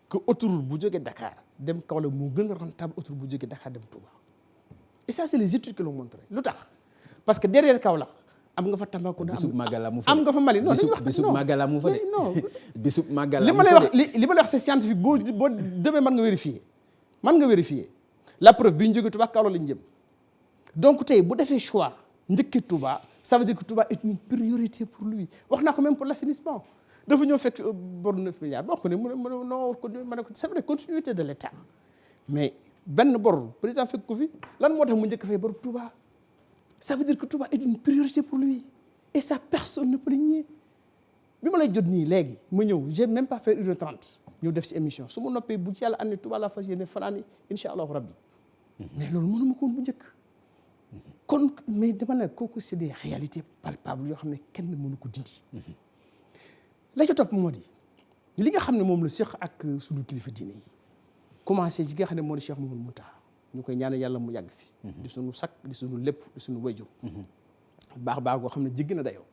que autoroute bu jógee Dakar dem Kaolack moo gën a rentable autoroute bu jógee Dakar dem Touba et ça c'est les études qui l'ont montré lu tax parce que derrière Kaolack am nga fa Tambacounda bisub Magala mu fa am nga fa Mali non dañuy wax bisub Magala mu fa de non bisub Magala li ma lay wax li ma lay wax c'est scientifique boo demee mën nga vérifier la preuve bi ñu jógee Touba Kaolack lañ jëm donc tey bu defee choix njëkki Touba ça veut dire que Touba est une priorité pour lui wax naa ko même pour l'assainissement dafa ñëw fekk bor 9 milliards ba wax ko ne mu ne non ma ne ko c'est vrai continuité de l'État mais benn bor président fekk ko fi lan moo tax mu njëkk fay bor Touba ça veut dire que Touba est une priorité pour lui et ça personne ne peut le nier bi ma lay jot nii léegi ma ñëw j'ai même pas fait 1h30 ñëw def si émission su ma noppee bu ci yàlla ànd Touba la fas yéene fanaani incha allahu rabbi mais loolu mënuma ko woon bu njëkk kon mais dama ne kooku c'est des réalités palpables yoo xam ne kenn mënu ko dindi la ca topp moo di li nga xam ne moom la séq ak suñu kilifa diine yi commencé ci nga xam ne moo di Cheikh Mouhamadou Mountakha ñu koy ñaanal yàlla mu yàgg fi di suñu sakk di suñu lépp di suñu wayjur baax goo xam ne jéggi na dayoo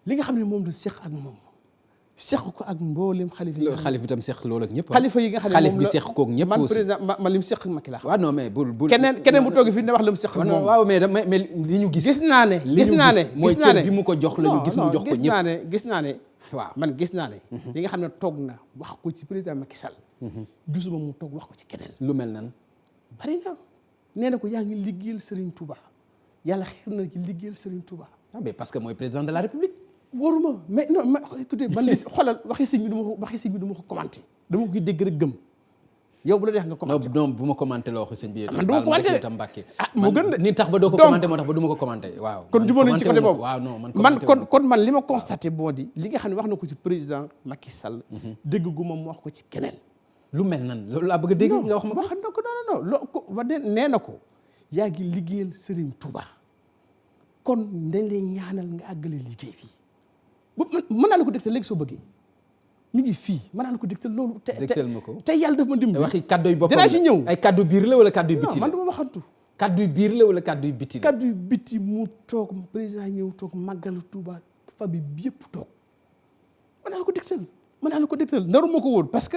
li nga xam ne moom la séq ak moom séq ko ak mboolem xalifa yi xalif bi tam séq loolu ak ñëpp xalifa yi nga xam ne xalif moom bi la séq koog ñëpp man aussi président man li mu séq Macky la xam waaw non mais bul keneen bu toogee fii ne wax la mu séq moom waaw mais li ñu gis naa ne mooy cër bi mu ko jox la ñu gis mu jox ko ñëpp gis naa ne waaw man gis naa ne li nga xam ne toog na wax ko ci président Macky Sall gisuma mu toog wax ko ci keneen lu mel nan bari na nee na ko yaa ngi liggéeyal Serigne Touba yàlla xir na ci liggéeyal Serigne Touba ah mais parce que mooy président de la République wóoruma mais non mais écoutez man li xoolal waxi sëñ bi du ma ko commenté dama ko dégg rek gëm yow bu la neex nga commenté non bu ma commenté la waxi sëñ bi man du ma commenté tam Mbàkke moo gën de ni tax ba doo ko commenté moo tax ba du ma ko commenté waaw kon jubóo nañ ci côté boobu waaw non man li ma constaté boo di li nga xam ne wax na ko ci président Macky Sall dégg gu ma mu wax ko ci keneen lu mel nan loolu laa bëgg a dégg nga wax ma wax na ko non loo ko wa de nee na ko yaa ngi liggéeyal Serigne Touba kon dañ lay ñaanal nga àggale liggéey bi bu mën naa la ko dégtal léegi soo bëggee mi ngi fii mën naa la ko dégtal loolu dégtal ma ko te yàlla daf ma dimbali waxi kaddu yu boppam dinaa si ñëw ay kaddu biir la wala kaddu yu biti la man dama waxantu kaddu yu biir la wala kaddu yu biti la kaddu yu biti mu toog président ñëw toog màggalu Touba famille bi yëpp toog mën naa la ko dégtal naru ma ko wóor parce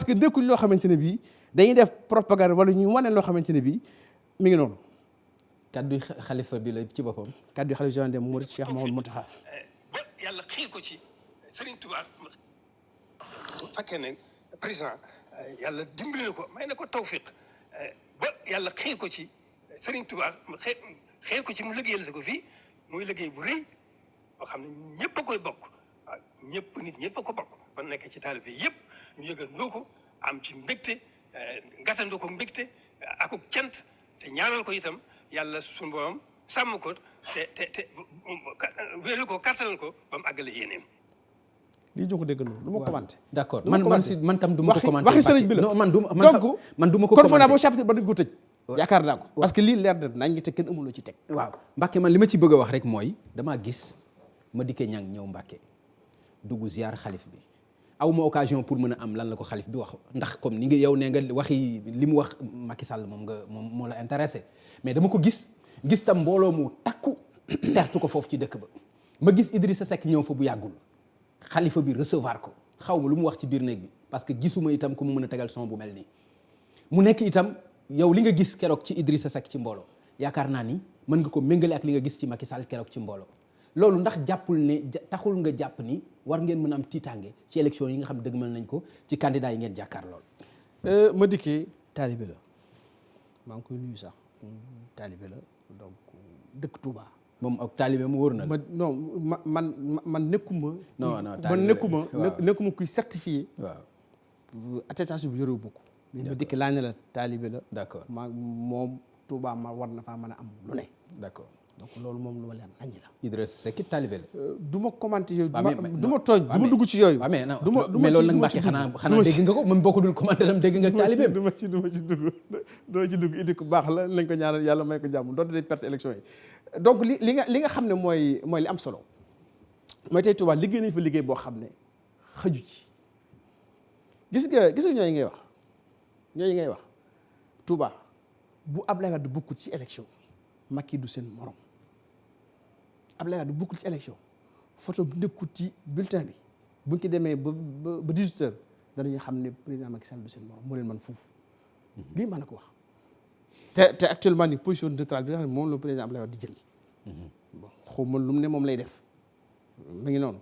que nekkuñ loo xamante ne bii dañuy def propagande wala ñuy wane loo xamante ne bii mi ngi noonu kaddu xalifa bi la ci boppam kaddu xalifa général des mourides Cheikh Mouhamadou Mountakha ba yàlla xiir ko ci Serigne Touba fekkee ne président yàlla dimbali na ko may na ko tawfiq ba yàlla xiir ko ci Serigne Touba xiir ko ci mu liggéeyal sa ko fii muy liggéey bu rëy boo xam ne ñëpp a koy bokk waaw ñëpp a ko bokk ba nekk ci taalibe yëpp ñu yëgandoo ko am ci mbégte gàttandoo ko mbégte akub cant te ñaanal ko itam yàlla suñu borom sàmm ko te wéeral ko kattanal ko ba mu àggale yéeneem. lii ñu ko dégg noonu du ma commenté. d'accord man tam du ma ko commenté. waxi sëriñ bi la non man du ma ko kon commenté. foofu naa boo chapitre ba dañ ko tëj. yaakaar naa ko parce que lii leer na nañ te kenn amuloo ci teg. waaw Mbacke man li ma ci bëgg a wax rek mooy damaa gis Madické Niang ñëw Mbacke dugg ziar xalif bi aw ma occasion pour mën a am lan la ko xalif bi wax ndax comme ni nga yow nee nga waxi li mu wax Macky Sall moom moo la intéressé mais dama ko gis tam mbooloo mu takku tertu ko foofu ci dëkk ba ma gis Idrissa Seck ñëw fa bu yàggul xalifa bi recevoir ko xaw ma lu mu wax ci biir néeg bi parce que gisuma itam ku mu mën a tegal son bu mel nii mu nekk itam yow li nga gis keroog ci Idrissa Seck ci mbooloo yaakaar naa ni mën nga ko méngale ak li nga gis ci Macky Sall keroog ci mbooloo loolu ndax jàppul ne taxul nga jàpp ni war ngeen mën a am tiitaange ci élection yi nga xam dëgmal nañ ko ci candidat yi ngeen jàkkaar lool. Madické taalibe la maa ngi koy nuyu sax taalibe la donc dëkk Touba. moom ak taalibe mu wóor na la. man nekkuma. nekkuma kuy certifié. waaw attestation bi yorewu ma ko. mais Madické laa ne la taalibe la. d'accord moom Touba ma war na faa mën a am lu ne. d'accord. donc loolu moom lu ma leen aññi la. Idrissa Seck taalibe la. du ma commenté yooyu. du ma tooñ du ma dugg ci yooyu. mais loolu nag Mbacke xanaa dégg nga ko même boo ko dul commenté tam dégg nga taalibeem. du ma ci dugg idi ku baax la nañ ko ñaanal yàlla may ko jàmm doonte day perte élection yi. donc li nga xam ne mooy li am solo mooy tey Touba liggéey nañ fa liggéey boo xam ne xëju ci gis nga ñooñu ngay wax Touba bu Abdoulaye Wade bokkul ci élection Macky du seen morom. Abdoulaye Wade bokkul ci élection photo bi nekkul ci bulletin bi buñ ko demee ba 18h danañu xam ne président Macky Sall du seen morom moo leen man fuuf lii mën na ko wax te actuellement ni position neutrale bi nga xam ne moom la président Abdoulaye Wade di jël bon xaw ma lu mu ne moom lay def mu ngi noonu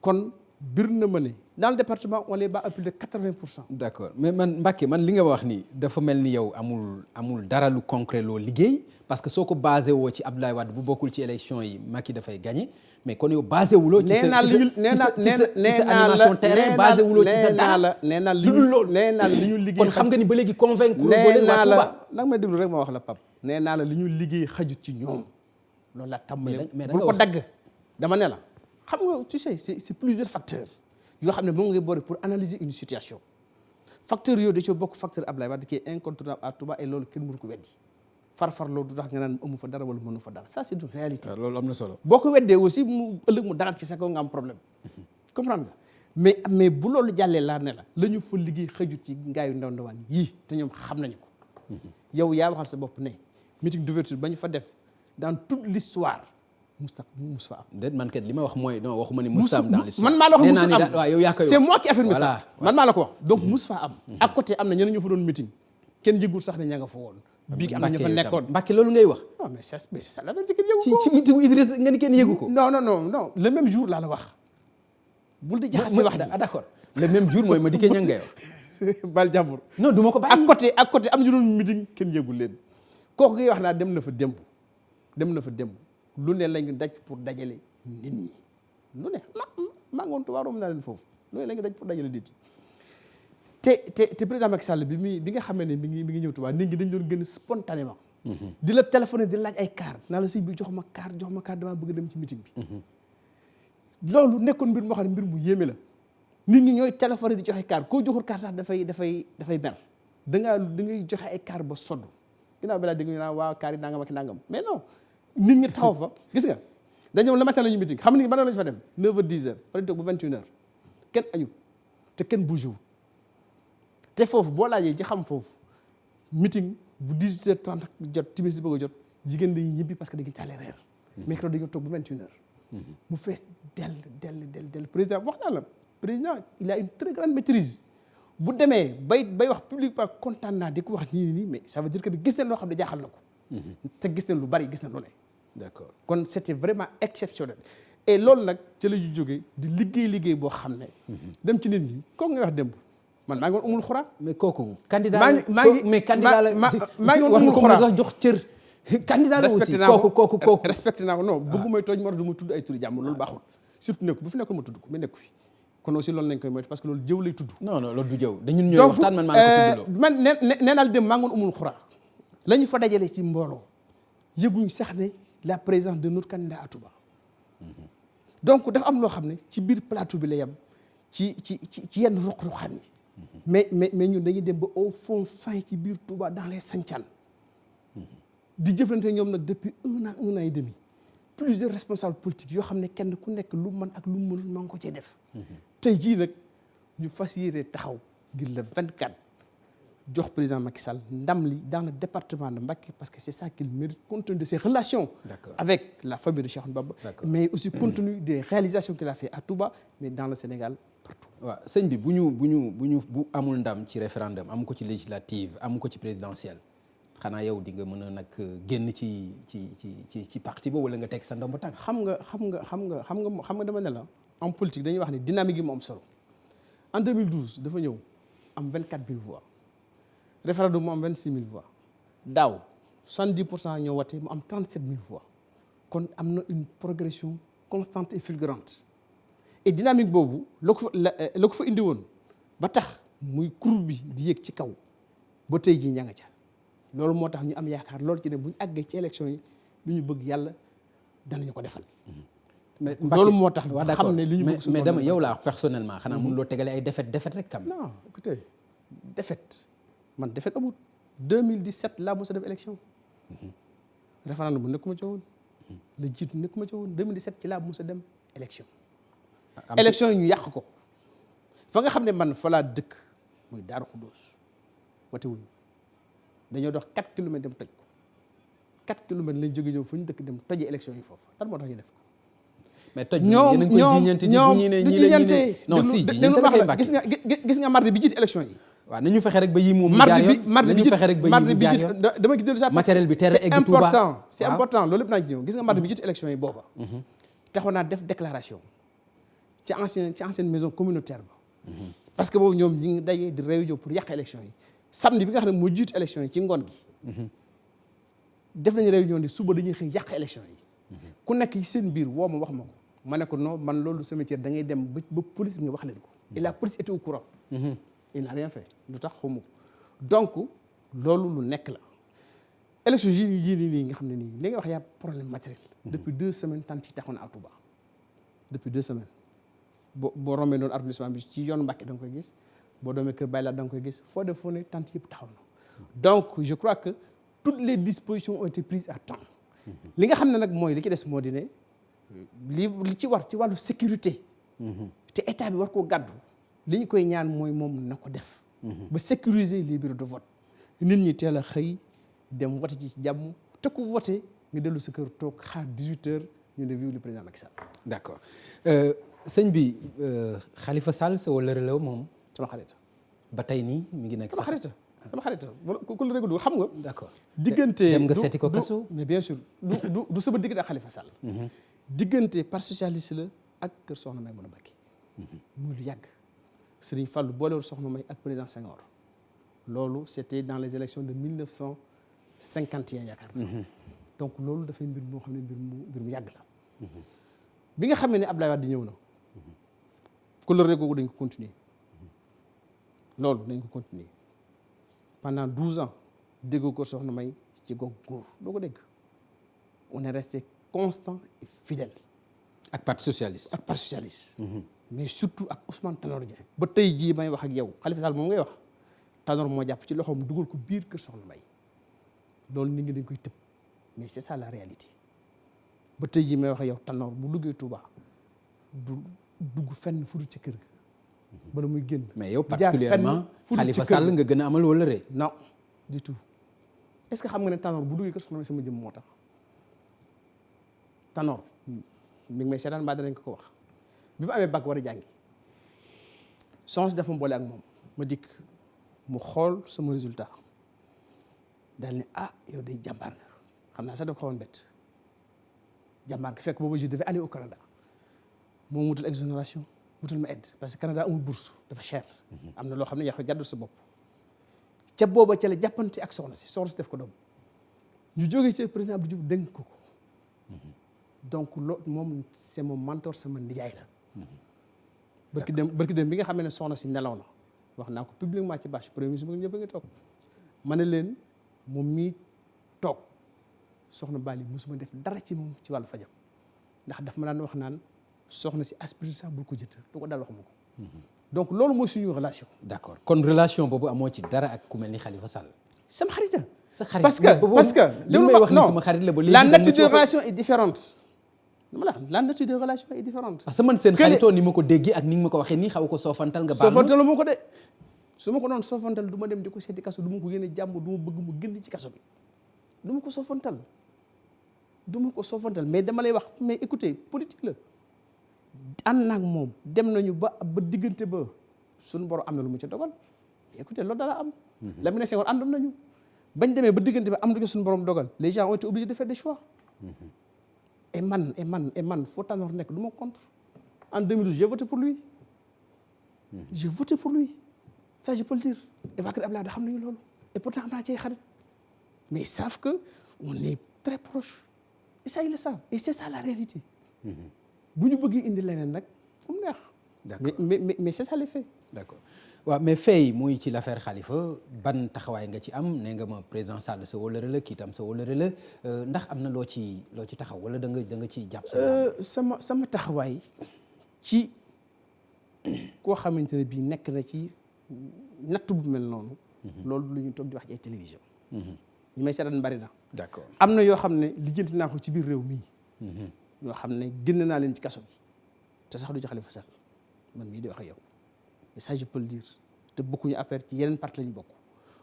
kon bir na ma ne dans le département on les bat à plus de 80%. d'accord mais man Mbacké man li nga wax ni dafa mel ni yow amul dara lu concret loo liggéey parce que soo ko basé woo ci Abdoulaye Wade bu bokkul ci élection yi Macky dafay gagné mais kon yow basé wuloo ci sa animation terrain basé wuloo ci sa dara nee naa lu dul loolu nee naa la li ñu liggéey kon xam nga ni ba léegi convaincre boo nee leen waa naa Touba la nag may déglu rek ma wax la Pape nee naa la li ñu liggéey xajut ci ñoom loolu la tàmbalee mais da bul nga ko wax dagg dama ne la xam nga tu sais c'est plusieurs facteurs yoo xam ne moom ngay boole pour analyser une situation facteurs yooyu da coo bokk facteur Abdoulaye Wade qui est incontournable à Touba et loolu kenn mënu ko weddi farfarloo du tax nga naan amu fa dara wala mënu fa dara ça c'est une réalité. loolu am na solo. boo ko weddee aussi mu ëllëg mu dalaat ci sa kaw nga am problème comprendre nga mais bu loolu jàllee laa ne la ñu fa liggéey xëjut ci ngaayu ndaw ndawaan yii te ñoom xam nañu ko yow yaa waxal sa bopp ne meeting d'ouverture ba ñu fa def dans toute l'histoire Moustapha am. déet man kat li ma wax mooy non waxuma ni Moustapha am dans l'histoire. man maa la wax Moustapha am waaw yow yaa koy wax c'est moi qui affirme ça. voilà man maa la ko wax donc Moustapha am. à côté am na ñeneen ñu fa doon meeting kenn yëgul sax ne ña nga fa woon. bii am na ñu fa nekkoon Mbacké loolu ngay wax. non mais c'est ça la vérité kenn yëgu ko. ci meeting Idriss nga ni kenn yëgu ko. non le même jour laa la wax. bul di jaxase wax ji d'accord le même jour mooy ma dikkee ña ngay wax. bal jàmbur. non du ma ko bàyyi. à côté am ñu doon meeting kenn yëgul leen kooku ngay wax naa dem na fa démb lu ne lañu daj pour dajale nit ñi lu ne maa ngoon Touba romb naa leen foofu lu ne lañu daj pour dajale nit ñi te président Macky Sall bi nga xamee ne mi ngi ñëw Touba nit ñi dañ doon gën spontanément di la téléphoner di laaj ay car naa la sëñ bi jox ma car damaa bëgg dem ci meeting bi loolu nekkoon mbir moo xam ne mbir mu yéeme la nit ñi ñooy téléphoner di joxe car koo joxul car sax dafay mer da ngay joxe ay car ba sodd ginnaaw bi laa dégg ñu naan waaw car yi nangam ak nangam mais non nit ñi taxaw fa gis nga dañoo le matin la ñu meeting xam nga ban heure la ñu fa dem 9h 10h fa lañ toog ba 21h kenn añut te kenn bougé wul te foofu boo laajee ci xam foofu meeting bu 18h30 jot timis di bëgg a jot jigéen dañuy ñibbi parce que dañuy taale reer mais keroog dañoo toog ba 21h mu fees dell président wax naa la président il a une très grande maîtrise bu demee bay wax publiquement kontaan naa di ko wax nii mais ça veut dire que gis nañ loo xam ne jaaxal na ko te gis nañ lu bari gis nañ lu ne d'accord kon c'était vraiment exceptionnel et loolu nag ci la ñu jógee di liggéey boo xam ne dem ci nit ñi kooku nga wax démb man maa ngi woon umul xuraa mais kooku candidat mais candidat la maa ngi woon umul xuraa war nga ko jox cër candidat la aussi kooku respecté naa ko non bëggu may tooñ moo tax du ma tudd ay turi jàmm loolu baaxul surtout nekku bu fi nekkoon ma tudd ko mais nekku fi kon aussi loolu lañ koy moytu parce que loolu jëw lay tudd non loolu du jëw dañun ñooy waxtaan man maa la ko tuddloo man nee naa dem maa ngi woon umul xuraa la ñu fa dajale ci mbooloo yëguñ sax ne la présence de notre candidat à Touba donc dafa am loo xam ne ci biir plateau bi la yem ci yenn ruq-ruqaan yi mais ñun dañuy dem ba au fond fin ci biir Touba dans les Santhiane di jëflante ñoom nag depuis un an et demi plusieurs responsables politiques yoo xam ne kenn ku nekk lu mën ak lu mënul maa ngi ko cee def tey jii nag ñu fas yéene taxaw ngir le 24 jox président Macky Sall ndam li dans le département de Mbacké parce que c'est ça qu'il mérite compte tenu de ses relations avec la famille de Cheikh Ahmadou Bamba mais aussi compte tenu des réalisations qu'il a fait à Touba mais dans le Sénégal partout waaw sëñ bi bu amul ndam ci référendum amu ko ci législative amu ko ci présidentielle xanaa yow di nga mën a nag génn ci parti ba wala nga teg sa ndomb tànk xam nga dama ne la en politique dañuy wax ni dynamique yi mu am solo en 2012 dafa ñëw am 24000 voix référendum mu am 26000 voix daaw 70% ñoo wote mu am 37000 voix kon am na une progression constante et fulgurante et dynamique boobu la ko fa indi woon ba tax muy courbe bi di yéeg ci kaw ba tey jii ña nga ca loolu moo tax ñu am yaakaar loolu ci ne bu ñu àggee ci élection yi lu ñu bëgg yàlla danañu ko defal. mais loolu moo tax xam ne li ñu bëgg mais dama yow laa wax personnellement xanaa mënuloo tegale ay défaite rek kam non écoutez défaite amul 2017 laa mos a dem élection référendum bu nekkuma ca woon la jiitu nekkuma ca woon 2017 ci laa mos a dem élection élection yi ñu yàq ko fa nga xam ne man fa laa dëkk muy Daaru Xuddoos wate wuñu dañoo dox 4 kilomètres dem toj ko 4 kilomètres lañ jóge ñëw fu ñu dëkk dem toji élection yi foofu lan moo tax ñu def ko mais toj ñoom gis nga mardi bi jiite élection yi waaw nañu fexe rek ba yi moom jaar yoon nañu fexe rek ba yi mu jaar yoon dama gis dellu sa matériel bi tere egg Touba c'est important loolu lépp naa ci ñëw gis nga mardi bi jiite élection yi booba taxoon naa def déclaration ci ancienne maison communautaire ba. parce que boobu ñoom ñi ngi dajee di réunion pour yàq élection yi samedi bi nga xam ne moo jiitu élection yi ci ngoon gi. def nañu réunion ni suba dañuy xëy yàq élection yi. ku nekk ci seen biir woo ma wax ma ko ma ne ko non man loolu sama métier da ngay dem ba police nga wax leen ko. et la police était au courant. il n'a rien fait lu tax xamu ko donc loolu lu nekk la. élection yii nii nga xam ne nii li nga wax yaa problème matériel. depuis 2 semaines tant yi taxoon à Touba. depuis 2 semaines boo rombee noonu arrondissement bi ci yoonu Mbàkke da nga koy gis boo doomee Kër Bayla da nga koy gis foo def foo ne tant yëpp taxaw na. donc je crois que toutes les dispositions ont été prises à temps. li nga xam ne nag mooy li ci des moo di ne li ci war ci wàllu sécurité. te état bi war koo gàddu. li ñu koy ñaan mooy moom na ko def. ba sécuriser les bureaux de vote. nit ñi teel a xëy dem vote ci jàmm te ku vote nga dellu sa kër toog xaar 18 heures ñu ne vive le président Macky Sall. d'accord sëñ bi Khalifa Sall sa wala relève moom. sama xarit. ba tey nii mi ngi nekk sama xarit ku la régul xam nga. d'accord diggante dem nga seeti ko kaso. mais bien sûr du sama diggante ak Khalifa Sall. diggante parti socialiste la ak kër Soxna May mën a Mbacké. muy lu yàgg. Serigne Fallou boolewul Soxna May ak président Senghor. loolu c'était dans les élections de 1951 yaakaar naa. donc loolu dafay mbir moo xam ne mbir mu yàgg la. bi nga xamee ne Abdoulaye Wade ñëw na. couleur googu dañ ko continuer. loolu dañ ko continuer. pendant 12 ans déggoo ko Soxna May ci goog góor doo ko dégg. on est resté constant et fidèle. ak parti socialiste. mais surtout ak Ousmane Tanor Dieng. ba tey jii may wax ak yow Khalifa Sall moom ngay wax Tanor moo jàpp ci loxoom dugal ko biir kër Soxna May loolu nit ñi dañ koy tëb mais c'est ça la réalité ba tey jii may wax ak yow Tanor bu duggee Touba du dugg fenn fudul ci kër ga bala muy génn. mais yow particulièrement Khalifa Sall nga gën a amal wala ree. non du tout est-ce que xam nga ne Tanor bu duggee kër Soxna May sama jëm moo tax Tanor mi ngi may seetaan mbaa danañ ko wax. bi ma amee bac war a jàngi soxna si dafa ma boole ak moom ma dikk mu xool sama résultat daal ne yow day jàmbaar nga xam naa sax dafa xawoon bett jàmbaar nga fekk boobu je devais aller au Canada moom wutal exonération wutal ma aide parce que Canada amul bourse dafa cher. am na loo xam ne yaa koy gàddu sa bopp. ca booba ca la jàppante ak soxna si def ko doom ñu jógee ci président Abdou Diouf dénk ko donc loolu moom c'est mon mentor sama nijaay la. barki dem bi nga xamee ne soxna si nelaw na wax naa ko publiquement ci bâche premier ministre ñëpp a ngi toog ma ne leen moom mii toog soxna Bali musuma def dara ci moom ci wàllu fajam ndax daf ma daan wax naan soxna si aspirine sax bul ko jënd du ko daal wax ma ko. donc loolu mooy suñu relation. d'accord kon relation boobu amoo ci dara ak ku mel ni Khalifa Sall. sama xarita. sa xarit parce que li may wax ni sama xarit la ba léegi la nature de relation est différente. la nature de relation est différente. parce que man seen xaritoo ni ma ko déggee ak ni nga ma ko waxee nii xaw ko soofantal nga. baal ma soofantal ma ko de su ma ko doon soofantal du ma dem di ko seeti kaso du ma ko yéene jàmm du ma bëgg mu génn ci kaso bi du ma ko soofantal mais dama lay wax mais écoutez politique la ànd naag moom dem nañu ba diggante ba suñu borom am na lu mu ci dogal mais écoutez loolu dara am. la mu ne Senghor àndoon nañu bañ demee ba diggante ba am na ko suñu borom dogal les gens ont été obligés de faire des choix. et man foo Tanor nekk du ma contre en 2012 j'ai voté pour lui. Ça je peux le dire et waa kër Abdoulaye xam nañu loolu et pourtant am naa ci ay xarit mais ils savent que on est très proche et ça ils le savent et c'est ça la réalité. bu ñu bëggee indi leneen nag fu mu neex. d'accord mais c'est ça les faits. d'accord waaw mais fay muy ci l'affaire Khalifa ban taxawaay nga ci am nee nga ma président Sall sa wóllëre la kii tam sa wóllëre la ndax am na loo ci taxaw wala da nga ciy jàpp sama taxawaay ci koo xamante ne bii nekk na ci natt bu mel noonu. loolu lu ñu toog di wax ci ay télévision. ñu may seetaan bari na. d'accord am na yoo xam ne lijjanti naa ko ci biir réew mii. yoo xam ne génn naa leen ci kaso bi te sax du ci Khalifa Sall man mii di wax ak yow et ça je peux le dire te bokkuñu affaire ci yeneen parti lañu bokk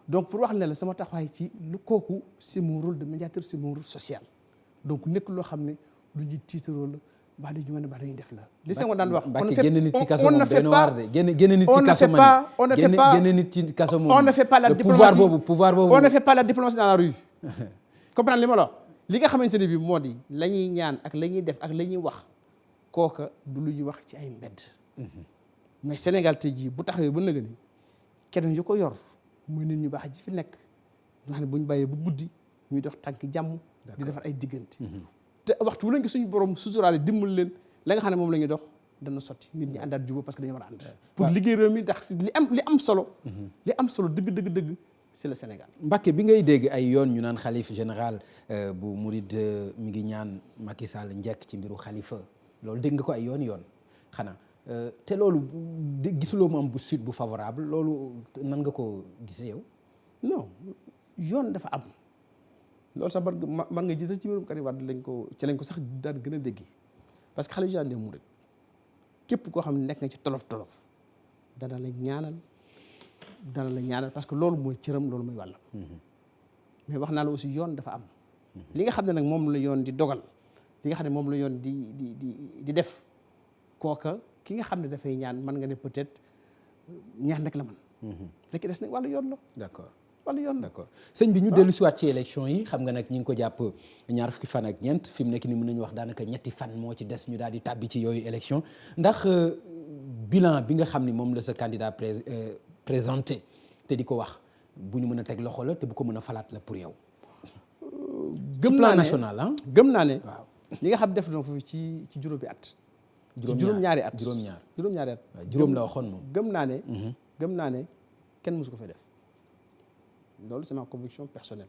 donc pour wax ne la sama taxawaay ci lu kooku c'est mon rôle de médiateur c'est mon rôle social donc nekk loo xam ne lu ñuy tiitaroo la baa dañu mën a baa dañuy def la li Senghor daan wax génn nit ci kaso moom doy na waar de génn nit ci kaso man génn nit ci kaso moom on ne fait pas la diplomatie pouvoir boobu on ne fait pas la diplomatie dans la rue comprendre li ma la wax li nga xamante ne bi moo di la ñuy ñaan ak la ñuy def ak la ñuy wax kooka du lu ñuy wax ci ay mbedd. mais Sénégal tey jii bu taxawee ba nëga ni kenn yu ko yor muy nit ñu baax ji fi nekk ñu xam ne bu ñu bàyyee bu guddi ñuy dox tànk jàmm di defar ay diggante te waxtu wu lañ suñu borom suturaale dimbal leen la nga xam ne moom la ñuy dox dana sotti nit ñi àndaat jubóo parce que dañu war a ànd pour liggéey réew mi ndax li am solo dëgg c'est le Sénégal. Mbacké bi ngay dégg ay yoon ñu naan xalif général bu Mouride mi ngi ñaan Macky Sall njëkk ci mbiru xalifa loolu dégg nga ko ay yoon xanaa te loolu gisuloo mu am bu suite bu favorable loolu nan nga ko gisee yow. non yoon dafa am loolu sax man nga jiital ci mbirum Karim Wade lañ ko sax daan gën a déggee parce que xalif général des Mourides képp koo xam ne nekk nga ci tolof dana la ñaanal parce que loolu mooy cëram loolu mooy wàllam. mais wax naa la aussi yoon dafa am. li nga xam ne nag moom la yoon di dogal li nga xam ne moom la yoon di def kooka ki nga xam ne dafay ñaan mën nga ne peut-être ñaan rek la man léegi des nag wàllu yoon la. d'accord wàllu yoon la. d'accord sëñ bi ñu dellu siwaat ci élection yi xam nga nag ñi ngi ko jàpp ñaar fukki fan ak ñeent fi mu nekk ni mën nañu wax daanaka ñetti fan moo ci des ñu daal di tàbbi ci yooyu élection ndax bilan bi nga xam ni moom la sa candidat présenté te di ko wax bu ñu mën a teg loxo la te bu ko mën a falaat la pour yow. gëm plan national ah. gëm naa ne waaw li nga xam def na foofu ci juróomi at. juróom-ñaari at juróom-ñaari at. waaw juróom la waxoon moom. gëm naa ne kenn mësu ko fay def loolu c'est ma conviction personnelle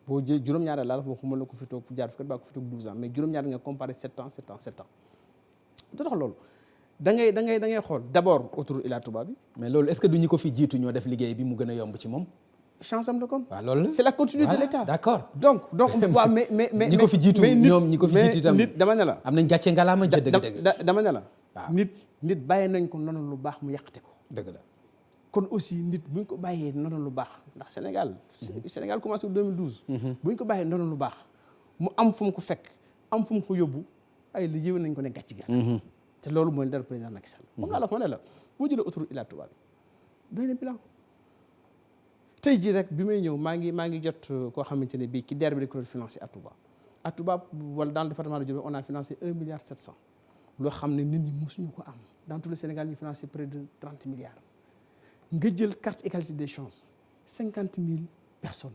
boo jël juróom-ñaari at laa la waxuma la ko fi toog jaar fukki at ba ko fi toog 12 ans mais juróom-ñaari nga comparé 7 ans. da tax loolu da ngay xool d'abord autoroute Ila Touba bi. mais loolu est-ce que du ñi ko fi jiitu ñoo def liggéey bi mu gën a yomb ci moom. chance am la kon. waaw loolu la c'est la continuité de l'État. d'accord donc waaw mais ñi ko fi jiitu ñoom ñi ko fi jiitu itam nit dama ne la. am nañ gàcce ngalaama dëgg dama ne la. waaw nit bàyyee nañ ko noonu lu baax mu yàqate ko. dëgg la kon aussi nit buñ ko bàyyee noonu lu baax ndax Sénégal commencé 2012. buñ ko bàyyee noonu lu baax mu am fu mu ko fekk am fu mu ko yóbbu ay li yëwee nañ ko ne gàcce ga. te loolu mooy dara président Macky Sall. moom laa la wax ma ne la boo jëlee autoroute Ila Touba bi doy na bilan. tey jii rek bi may ñëw maa ngi jot koo xamante ne bii ci DER bi dañ ko doon financé à Touba wala dans le département de Diourbel on a financé 1,7 milliard loo xam ne nit ñi mosuñu ko am dans tout le Sénégal ñu financé près de 30 milliards nga jël carte égalité des chances 50 000 personnes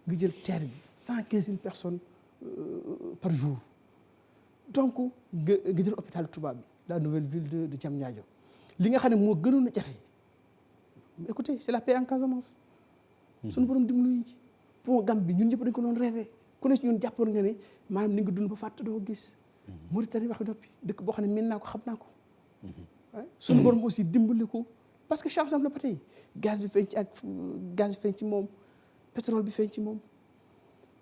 nga jël TER bi 115 000 personnes par jour donc nga jël hôpital Touba bi la nouvelle ville de Diamniadio li nga xam ne moo gënoon a jafe écoutez c'est la paix en Casamance. suñu borom dimbali ñu ci pont Gambie ñun ñëpp dañ ko doon rêvé ku ne ci ñun jàppoon nga ne maanaam ni nga dund ba fàtte doo gis. Mauritanie waxi doppi dëkk boo xam ne mën naa ko xam naa ko. suñu borom aussi dimbali ko parce que chance am la ba tey gaz bi feeñ ci moom pétrole bi feeñ ci moom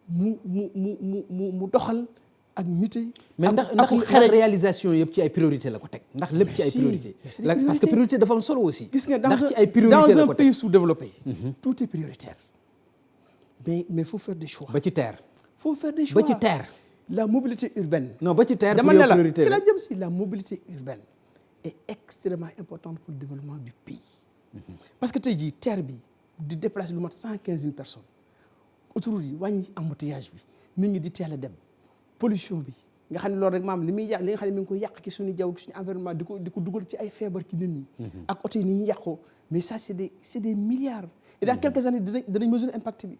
mu doxal ak nité. mais ndax réalisation yëpp ci ay priorité la ko teg ndax lépp ci ay priorité parce que priorité dafa am solo aussi. gis nga ndax ci ay priorité la ko teg dans un pays sous-développé. tout est prioritaire mais faut faire des choix. ba ci terre. faut faire des choix ba ci terre. la mobilité urbaine. non ba ci terre dama ne la ci la jëm si la mobilité urbaine est extrêmement importante pour le développement du pays. parce que tey jii terre bi di déplacer lu mat 115 000 personnes autoroute yi wàññi embouteillage bi nit ñi di teel a dem. pollution bi nga xam ne loolu rek maam li muy yàq li nga xam ne mi ngi koy yàq ci suñu jaww ci suñu environnement di ko dugal ci ay feebar ci nit ñi. ak oto yi ni ñuy yàqoo mais ça c'est des milliards. et dans quelques années danañ mesurer impact bi.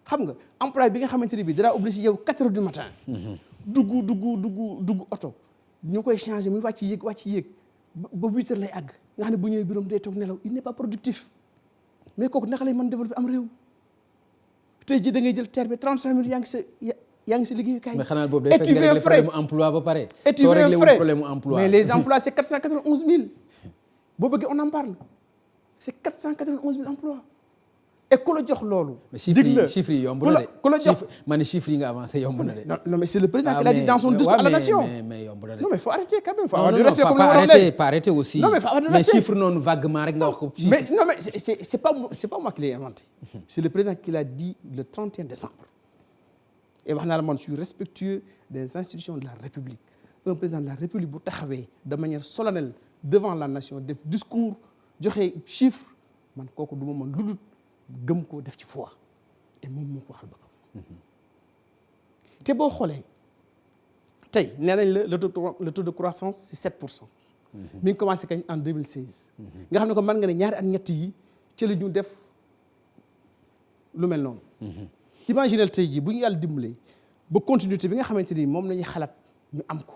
xam nga emploi bi nga xamante ne bii dara obligé yow 4 heures du matin. dugg oto ñu koy changer muy wàcc yéeg ba 8 heures lay àgg nga xam ne bu ñëwee bureau day toog nelaw il n'est pas productif mais kooku naka lay mën développer am réew tey jii da ngay jël terre bi 35 minutes yaa ngi si liggéeyukaay. mais xanaa boobu day fekk nga régler problème mu emploi ba pare. soo réglé wul problème mu emploi mais les emplois c'est 491 000 boo bëggee on en parle c'est 491 000 emplois et ku la jox loolu. dig la chiffres yi yomb na de. ku la jox ma ne chiffres yi nga avancé yomb na de. non mais c'est le président qui l'a dit dans son discours à la nation. mais yomb na de. non mais faut arrêter quand même. faut avoir du respect comme pas arrêter aussi. non mais faut avoir du respect. mais chiffre noonu vaguement rek nga wax ko. mais non mais c'est pas moi qui l'ai inventé. c'est le président qui l'a dit le 31 décembre. et wax naa la man je suis respectueux des institutions de la République un président de la République bu taxawee de manière solennelle devant la nation def discours joxe chiffre man kooku du ma mën lu dul gëm ko def ci foi et moom moo ko waxal boppam. te boo xoolee tey nee nañ la le taux de croissance c'est 7%. mi ngi commencé kañ en 2016. nga xam ne ko mën nga ne ñaari at ñett yi ci la ñu def lu mel noonu. imaginez tey jii bu ñu yàlla dimbalee ba continuité bi nga xamante ni moom la ñuy xalaat ñu am ko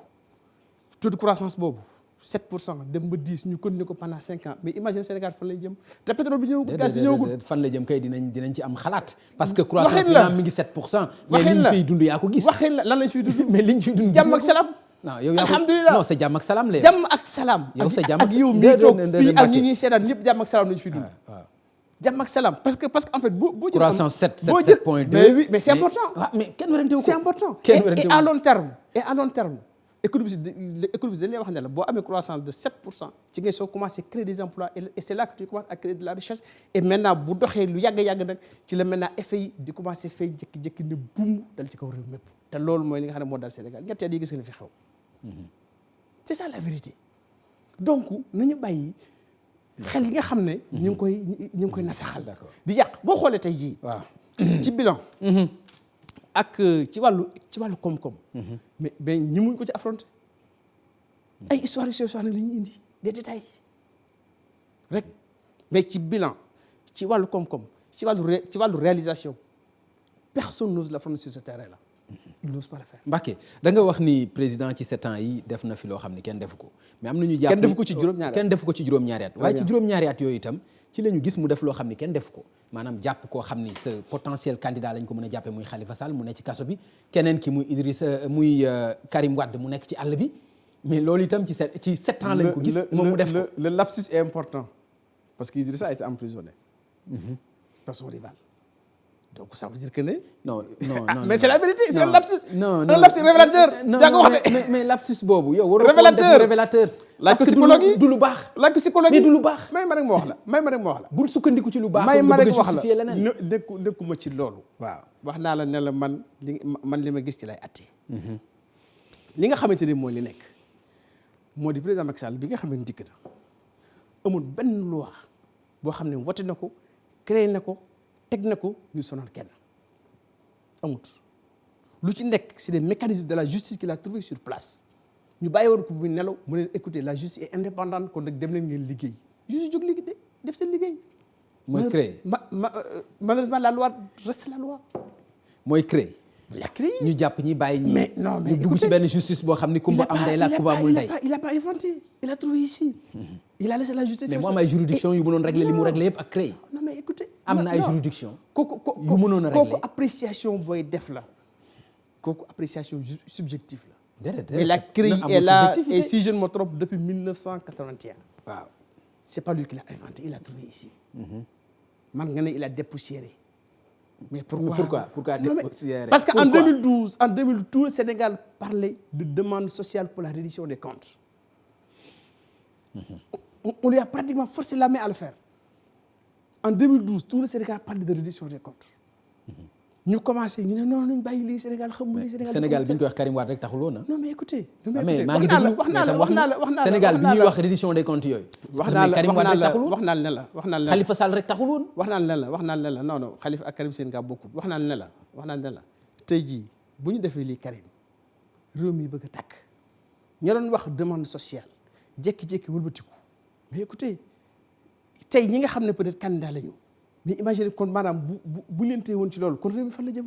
taux de croissance boobu 7% dem ba 10 ñu continuer ko pendant 5 ans mais imaginez Sénégal fan lay jëm te pétrole bi ñëwagul gaz bi ñëwagul. fan la jëm kay dinañ ci am xalaat. parce que croissance bi naam mi ngi 7%. mais liñ fiy dund yaa ko gis. waxin la lan lañ fiy dund. mais liñ fiy dund jàmm ak salaam. non yow yaa ko alhamdulilah non c'est jàmm ak salaam la. jàmm ak salaam. yow c'est jàmm ak yow mii toog fii ak ñi ñuy seetaan ñëpp jàmm ak salaam lañu fiy dund. waaw jàmm ak salaam parce que en fait boo jël croissance 7.2 mais oui mais c'est important. waaw mais kenn werante wu ko. c'est important et à long terme économie dañ lay wax ne la boo amee croissance de 7% ci ngay soo commencé créer des emplois et c'est là que tu commences à créer de la recherche et maintenant bu doxee lu yàgg nag ci la maintenant effet yi di commencé feeñ jékki-jékki ne buum dal ci kaw réew mépp te loolu mooy li nga xam ne moo dal Sénégal ñetteel yi gis nga ne fi xew. c'est ça la vérité donc nañu bàyyi xel yi nga xam ne. ñu ngi koy nasaxal. di yàq boo xoolee tey jii. waaw ci bilan. ak ci wàllu koom-koom. mais ñi muñ ko ci affronter ay histoire nag la ñuy indi des détails rek mais ci bilan ci wàllu koom-koom ci wàllu réalisation personne n'ose l'affronter sur ce terrain-là. il n'ose pas le faire. Mbacké da nga wax ni président ci 7 ans yi def na fi loo xam ne kenn defu ko mais am na ñu jàpp kenn defu ko ci juróom-ñaari at waaye ci juróom-ñaari at yooyu itam ci la ñu gis mu def loo xam ni kenn defu ko maanaam jàpp koo xam ni sa potentiel candidat lañ ko mën a jàppee muy Khalifa Sall mu nekk ci kaso bi keneen ki muy Karim Wade mu nekk ci àll bi mais loolu itam ci 7 ans lañ ko gis moom mu def ko le lapsus est important parce que Idrissa a été emprisonné par son rival. Donc ça veut dire que ne. non mais c'est la vérité c'est un lapsus. non un lapsus révélateur. yaa ko wax de mais lapsus boobu yow. waroo révélateur parce que du lu baax. laaj ko psychologue mais du lu baax. may ma rek ma wax la. bul sukkandiku ci lu baax. may ma rek nga wax justifier leneen. nekkuma ci loolu. waaw wax naa la ne la man li ma gis ci lay attee. li nga xamante ni mooy li nekk moo di président Macky Sall bi nga xam ne dikk na amul benn loi boo xam ne voté na ko créé na ko. teg na ko ñu sonal kenn amut lu ci nekk c'est des mécanismes de la justice qu'il a trouvé sur place ñu bàyyi woon ko bu nelaw mu leen écouter la justice est indépendante kon nag dem leen ngeen liggéey justice jóg liggéey def seen liggéey. mooy créer malheureusement la loi reste la loi. mooy créer. la créer ñu jàpp ñi bàyyi ñi. mais non mais ñu dugg ci benn justice boo xam ni kumba am ndey la kumba amul ndey. il a pas inventé il a trouvé ici. il a laissé la justice. mais mu am ay juridiction yu mënoon régler li mu réglé yëpp ak créer. non mais écoutez. am na ay juridiction kooku yu mënoon a régler kooku appréciation booy def la kooku appréciation subjective la. déedéet et la CREI est là et si je ne me trompe depuis 1981. waaw c'est pas lui qui l'a inventé il l'a trouvé ici. man nga ne il a dépoussiéré. mais pourquoi dépoussiéré parce que en 2012 tout le Sénégal parlait de demande sociale pour la reddition des comptes. On lui a pratiquement forcé la main à le faire. En 2012 tout le Sénégal parlait de reddition des comptes. ñu commencé ñu ne non nañ bàyyi lii Sénégal xamul lii Sénégal bi ñu koy wax Karim Wade rek taxul woon non mais écoutez. mais maa ngi déglu wax naa la Sénégal bi ñuy wax reddition des comptes yooyu. wax naa la Karim Wade rek taxul woon wax naa la Khalifa Sall rek taxul woon. wax naa la non Khalifa ak Karim seen gaa bokkul wax naa la tey jii bu ñu defee lii Karim réew mi bëgg a tàkk ña doon wax demande sociale jékki-jékki wëlbatiku mais écoutez tey ñi nga xam ne peut-être candidat lañu mais imaginez kon maanaam bu leen tee woon ci loolu kon réew mi fan la jëm.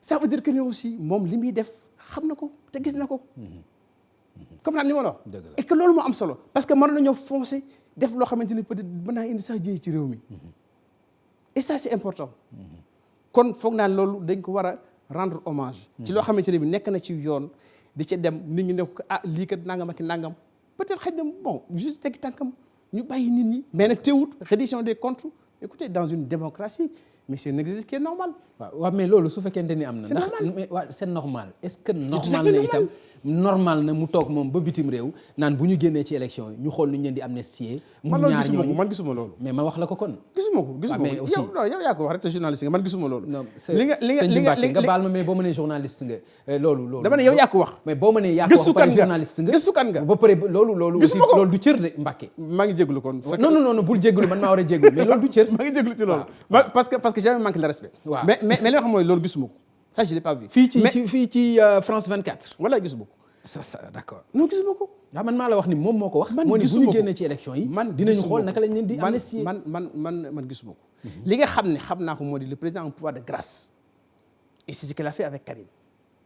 ça veut dire que ne aussi moom li muy def xam na ko te gis na ko. comme naan li ma la wax. et que loolu moo am solo parce que mën nañoo foncer def loo xamante ni peut-être mën naa indi sax jëye ci réew mi. et ça c'est important. kon foog naa loolu dañ ko war a rendre hommage. ci loo xamante ne bi nekk na ci yoon di ca dem nit ñi ne ko lii kat nangam ak nangam peut-être xëy na bon juste teg tànkam ñu bàyyi nit ñi mais nag teewut reddition des comptes. Écoutez, dans une démocratie, mais c'est un exercice qui est normal. waaw mais loolu su fekkente ni am na. c'est normal mais waaw c'est normal est-ce que normal na itam normal na mu toog moom ba bitim réew naan bu ñu génnee ci élection yi ñu xool nu ñu leen di amnistier. mu ñaar ñooñu man gisuma loolu. mais ma wax la ko kon. gisuma ko mais aussi yow yaa ko wax rek te journaliste nga man gisuma loolu. non sëñ Mbacké nga baal ma mais boo ma nee journaliste nga loolu. dama ne yow yaa ko wax. mais boo ma nee yaa ko wax ba pare journaliste nga gëstukat nga ba pare loolu aussi loolu du cër de Mbacké. maa ngi jégalu kon. non bul jégalu man maa war a jégalu mais loolu du cër. maa ngi jégalu ci loolu. parce que jamais manqué le respect. waaw mais li nga xam mooy loolu gisuma ko. ça je l'ai pas vu. fii ci France 24. wala gisuma ko. ça d'accord. non gisuma ko. waaw man maa la wax ni moom moo ko wax. man moo ni bu gisuma ñu ko génnee ci élection yi. man dinañu xool naka lañ leen di amnistier. man gisuma ko. li nga xam ne xam naa ko moo di le président a un pouvoir de grâce. et c'est ce qu'il a fait avec Karim.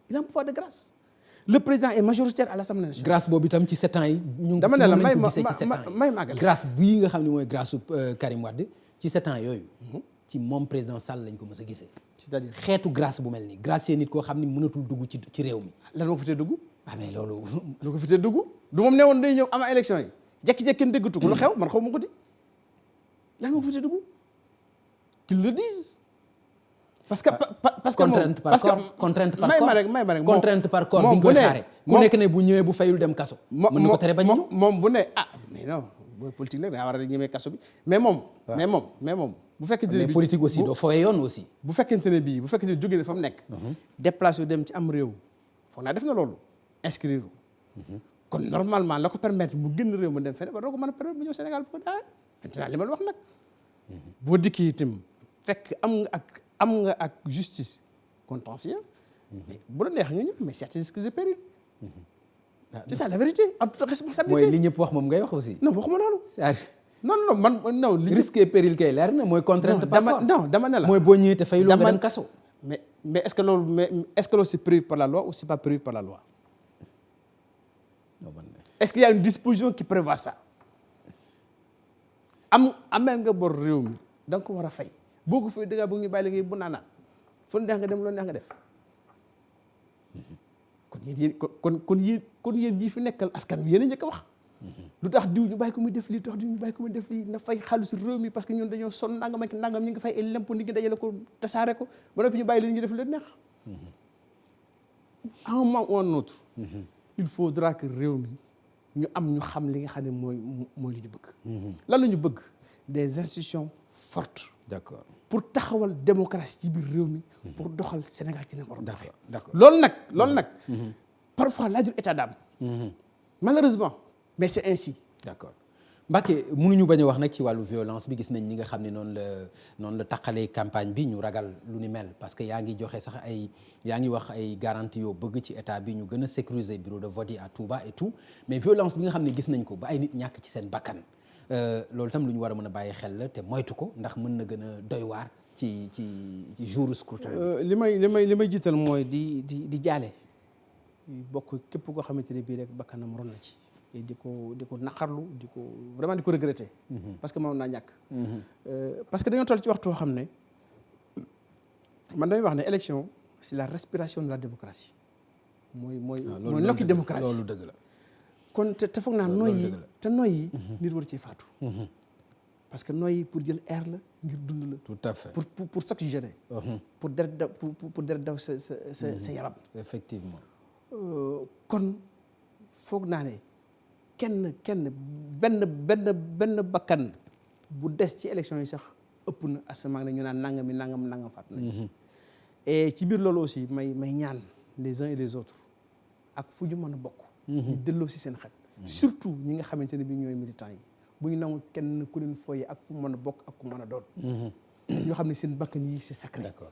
il a un pouvoir de grâce. le président est majoritaire à l'Assemblée nationale. grâce boobu itam ci 7 ans yi. ñu ngi dama ne la ko gisee ci 7 ans yi may màggale. grâce bii nga xam ne mooy grâce su Karim Wade ci 7 ans yooyu. ci moom président Sall lañ ko mës a gisee. c'est-à-dire xeetu grâce bu mel nii gracier nit koo xam ni mënatul dugg ci réew mi. lan moo ko fi tee dugg. ah mais loolu. lu ko fi tee dugg du moom ne woon day ñëw ama élection yi jékki-jékki kenn déggatu ko lu xew man xaw ma ko di lan moo ko fi tee dugg qu'ils le disent. parce que contrainte par may corps ma rek contrainte par corps bi ñu koy xaaree. ku nekk ne bu ñëwee bu fayul dem kaso. mën na ko tere bañ ñëw moom bu ne mais non booy politique nag daa war a ñemee kaso bi mais moom. bu fekkente ne mais politique aussi doo fooyee yoon aussi. bu fekkente ne jógee na fa mu nekk. déplacé wu dem ci am réew. foog naa def na loolu inscrire. kon normalement la ko permettre mu génn réew ma dem feneen war doo ko mën a permettre mu ñëw Sénégal bu ko maintenant li ma la wax nag. boo dikkee itam fekk am nga ak justice contentieux. mais bu la neex nga ñëw mais certains risques et périls. c'est ça la vérité en toute responsabilité. mooy li ñëpp wax moom ngay wax aussi. non waxuma loolu. non man li risque et péril kay leer na mooy contrainte par corps. dama ne la mooy boo ñëwee te fay loo nga dem kaso. mais est-ce que loolu c'est prévu par la loi ou c'est pas prévu par la loi. non man est-ce qu'il y a une disposition qui prévoit ça. ameel nga bor réew mi da nga ko war a fay boo ko fay da ngaa bëgg ñu bàyyi la ngay bu naanaan fu neex nga dem loolu neex nga def. kon yéen ñi fi nekkal askan wi yéen a njëkk a wax. lu tax diw ñu bàyyi ko muy def lii na fay xaalisu réew mi parce que ñun dañoo sonn nangam ak nangam ñu ngi fay ay lempo nit ñi dajale ko tasaare ko ba noppi ñu bàyyi leen ñu def leen neex. à un moment ou un autre. il faudra que réew mi ñu xam li nga xam ne mooy li ñu bëgg. lan la ñu bëgg des institutions fortes. d'accord pour taxawal démocratie ci biir réew mi. pour doxal Sénégal ci ne war a doxee. d'accord loolu nag. parfois laajul état d'âme. malheureusement mais c'est ainsi. d'accord Mbacké mënuñu bañ a wax nag ci wàllu violence bi gis nañ ñi nga xam ne noonu la taqalee campagne bi ñu ragal lu ni mel parce que yaa ngi joxe sax yaa ngi wax ay garantie yoo bëgg ci état bi ñu gën a sécuriser bureau de vote yi à Touba et tout mais violence bi nga xam ne gis nañ ko ba ay nit ñàkk ci seen bakkan loolu tam lu ñu war a mën a bàyyi xel la te moytu ko ndax mën na gën a doy waar ci jour scrutin bi. li may jiital mooy di jaale bokk képp koo xamante ne bii rek bakkanam ron na ci. di ko naqarlu di ko regretter. parce que moom naa ñàkk. parce que dañoo toll ci waxtu woo xam ne man damay wax ne élection c'est la respiration de la démocratie. mooy nokki démocratie loolu dëgg la. kon te foog naa noyyi nit war cee faatu. parce que noyyi pour jël air la ngir dund la. tout à fait pour s'oxygéner. pour deret daw sa yaram. effectivement. kon foog naa ne. kenn benn bakkan bu des ci élection yi sax ëpp na asamaan na ñu naan nangam faat nañ ci. et ci biir loolu aussi may ñaan les uns et les autres ak fu ñu mën a bokk. ñu delloo si seen xel. surtout ñi nga xamante ne bi ñooy militants yi bu ñu nangu kenn ku leen fooyee ak fu mu mën a bokk ak ku mën a doon. ñoo xam ne seen bakkan yi c'est sacré. d'accord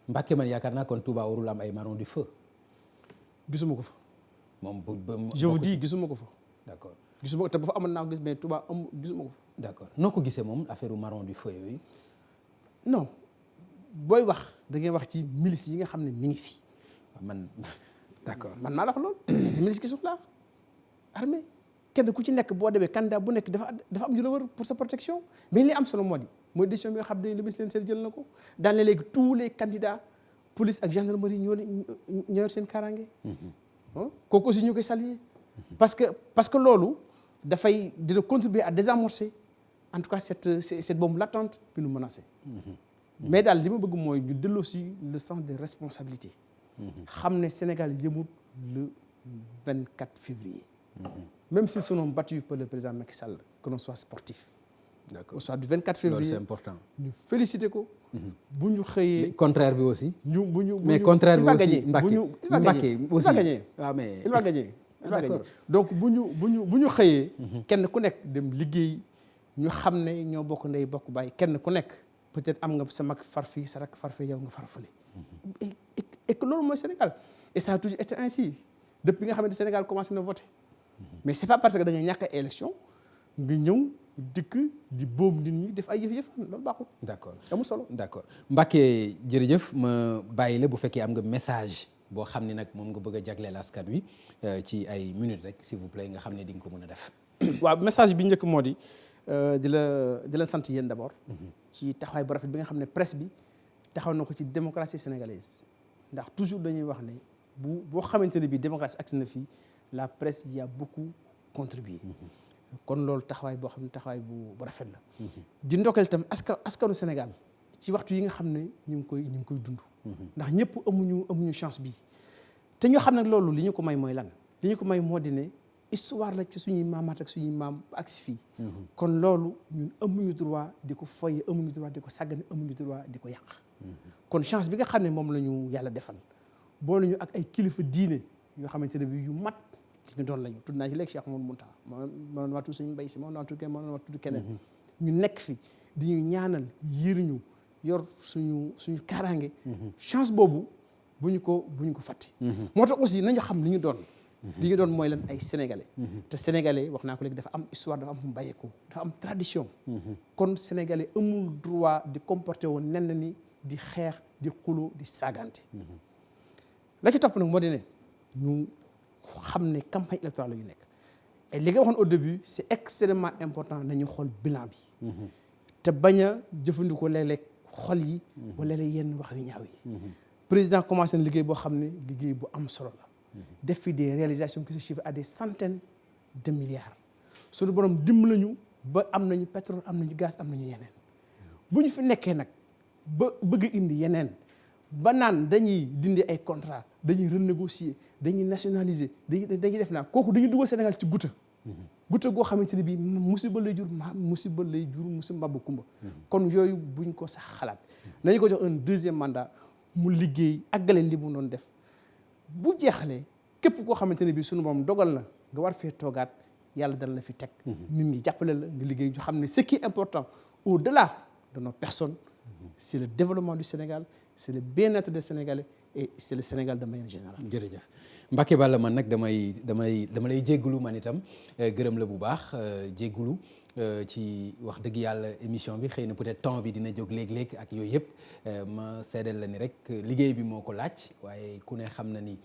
Mbacké man yaakaar naa kon Touba warul am ay marron du feu. gisuma ko fa. moom je vous dis gisuma ko fa. d'accord gisuma ko te bu fa amoon naa ko gis mais Touba gisuma ko fa. d'accord noo ko gisee moom affaire marron du feu yooyu. non booy wax da ngay wax ci milices yi nga xam ne mi ngi fi. man d'accord man maa la wax loolu. les milices qui sont là armée kenn ku ci nekk boo demee candidat bu nekk dafa am ñu la wër pour sa protection mais li am solo moo mooy décision bi nga xam ne le ministère jël na ko daan na léegi tous les candidats police ak gendarmerie ñoo yor seen kaaraange. kooku aussi ñu koy saluer. parce que loolu dina contribuer à désamorcer en tout cas cette bombe latente qui nous menaçait. mais daal li ma bëgg mooy ñu delloo si le sens des responsabilités. xam ne Sénégal yëmut le 24 février. même s'ils sont battus par le président Macky Sall que l'on soit sportif. d'accord au soir du 24 février loolu c'est important. ñu féliciter ko. bu ñu xëyee contraire bi aussi. mais contraire bi aussi Mbacké aussi waaw mais il va gagner. donc bu ñu xëyee. kenn ku nekk dem liggéey ñu xam ne ñoo bokk ndey bokk baay kenn ku nekk peut-être am nga sa mag far fii sa rak far fii yow nga far fële. et que loolu mooy Sénégal et ça a toujours été ainsi depuis nga xamante Sénégal commencé na voter mais c'est pas parce que da nga ñàkk ay élection nga ñëw dikk di boom nit ñi def ay yëf-yëf loolu baaxul. d'accord amul solo. d'accord Mbacké jërëjëf ma bàyyi la bu fekkee am nga message boo xam ne nag moom nga bëgg a jagleel askan wi ci ay minutes rek s'il vous plaît nga xam ne di nga ko mën a def. waaw message bi njëkk moo di la sant yéen d'abord. ci taxawaay bu rafet bi nga xam ne presse bi taxaw na ko ci démocratie sénégalaise ndax toujours dañuy wax ne boo xamante ne bii démocratie agsi na fii la presse y a beaucoup contribué. kon loolu taxawaay boo xam ne taxawaay bu rafet la. di ndokkeel itam askanu Sénégal ci waxtu yi nga xam ne ñu ngi koy dund. ndax ñëpp amuñu chance bi te ñoo xam nag loolu li ñu ko may mooy lan li ñu ko may moo di ne histoire la ci suñuy maamaat ak suñuy maam ak si fii. kon loolu ñun amuñu droit di ko foye amuñu droit di ko sàggane amuñu droit di ko yàq. kon chance bi nga xam ne moom la ñu yàlla defal boole ñu ak ay kilifa diine yoo xamante ne bi yu mat li ñu doon lañu tudd naa ci léegi Cheikh Mouhamadou Mountakha ma tudd suñu mbay si ma tudd keneen ñu nekk fi di ñu ñaanal yiir ñu yor suñu kaaraange. chance boobu bu ñu ko fàtte. moo tax aussi nañu xam li ñu doon. li ñu doon mooy lan ay sénégalais. te sénégalais wax naa ko léegi dafa am histoire dafa am fu mu bàyyeekoo dafa am tradition. kon sénégalais amul droit di comporter woon nen ni di xeex di xuloo di saagante. la ci topp nag moo di ne ñu xam ne campagne électorale la ñu nekk et li nga waxoon au début c'est extrêmement important nañu xool bilan bi. te bañ a jëfandikoo léeg-léeg xol yi. wala léeg-léeg yenn wax yu ñaaw yi. président commencé na liggéey boo xam ne liggéey bu am solo la. def fi des réalisations qui se chiffrent à des centaines de milliards. suñu borom dimbali nañu ba am nañu pétrole am nañu gaz am nañu yeneen bu ñu fi nekkee nag ba bëgg indi yeneen ba naan dañuy dindi ay contrat dañuy renégocier dañuy nationaliser dañuy def naa kooku dañuy dugal Sénégal ci guta goo xamante ne bii musiba lay jur musiba mbabbu kumba. kon yooyu buñ ko sax xalaat nañu ko jox un deuxième mandat mu liggéey àggale li mu doon def bu jeexalee képp koo xamante ne bii sunu moom dogal na nga war fee toogaat yàlla dana la fi teg. nit ñi jàppale la nga liggéey ñu xam ne ce qui est important au-delà de nos personnes c'est le développement du Sénégal c'est le bien-être des Sénégalais et c'est le Sénégal de manière générale. jërëjëf Mbacké Balla man nag dama lay jéggulu man itam gërëm la bu baax jéggulu ci wax dëgg yàlla émission bi xëy na peut-être temps bi dina jóg léeg-léeg ak yooyu yëpp ma seedeel la ni rek liggéey bi moo ko laaj waaye ku ne xam na ni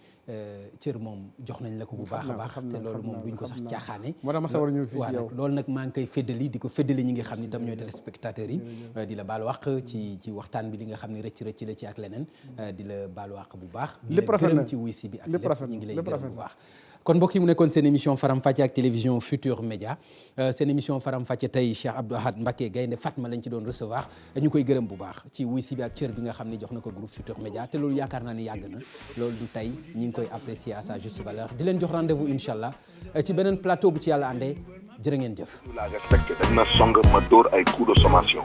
cër moom jox nañ la ko bu baax a baax te loolu moom duñ ko sax caaxaane. moo tax ma sawar ñëw fii ci yow loolu nag maa ngi koy feddali di ko feddali ñi nga xam ni tam ñooy téléspectateurs yi di la baal wax ci waxtaan bi li nga xam ne rëcc la ci ak leneen di la baal wax bu baax di la gërëm ci wuy si bi ak lépp ñu ngi lay gërëm bu baax. kon mbokk yi mu nekkoon seen émission Faram Facce ak télévision Futur Média seen émission Faram Facce tey Cheikh Abdou Ahad Mbacké Gaynde Fatma lañ ci doon recevoir ñu koy gërëm bu baax ci wuy si bi ak cër bi nga xam ne jox na ko groupe Futur Média te loolu yaakaar naa ni yàgg na loolu du tey ñi ngi koy apprécier à sa juste valeur di leen jox rendez-vous incha allah ci beneen plateau bu ci yàlla àndee jërë ngeen jëf. la respecté dañ ma song ma dóor ay coups de sommation.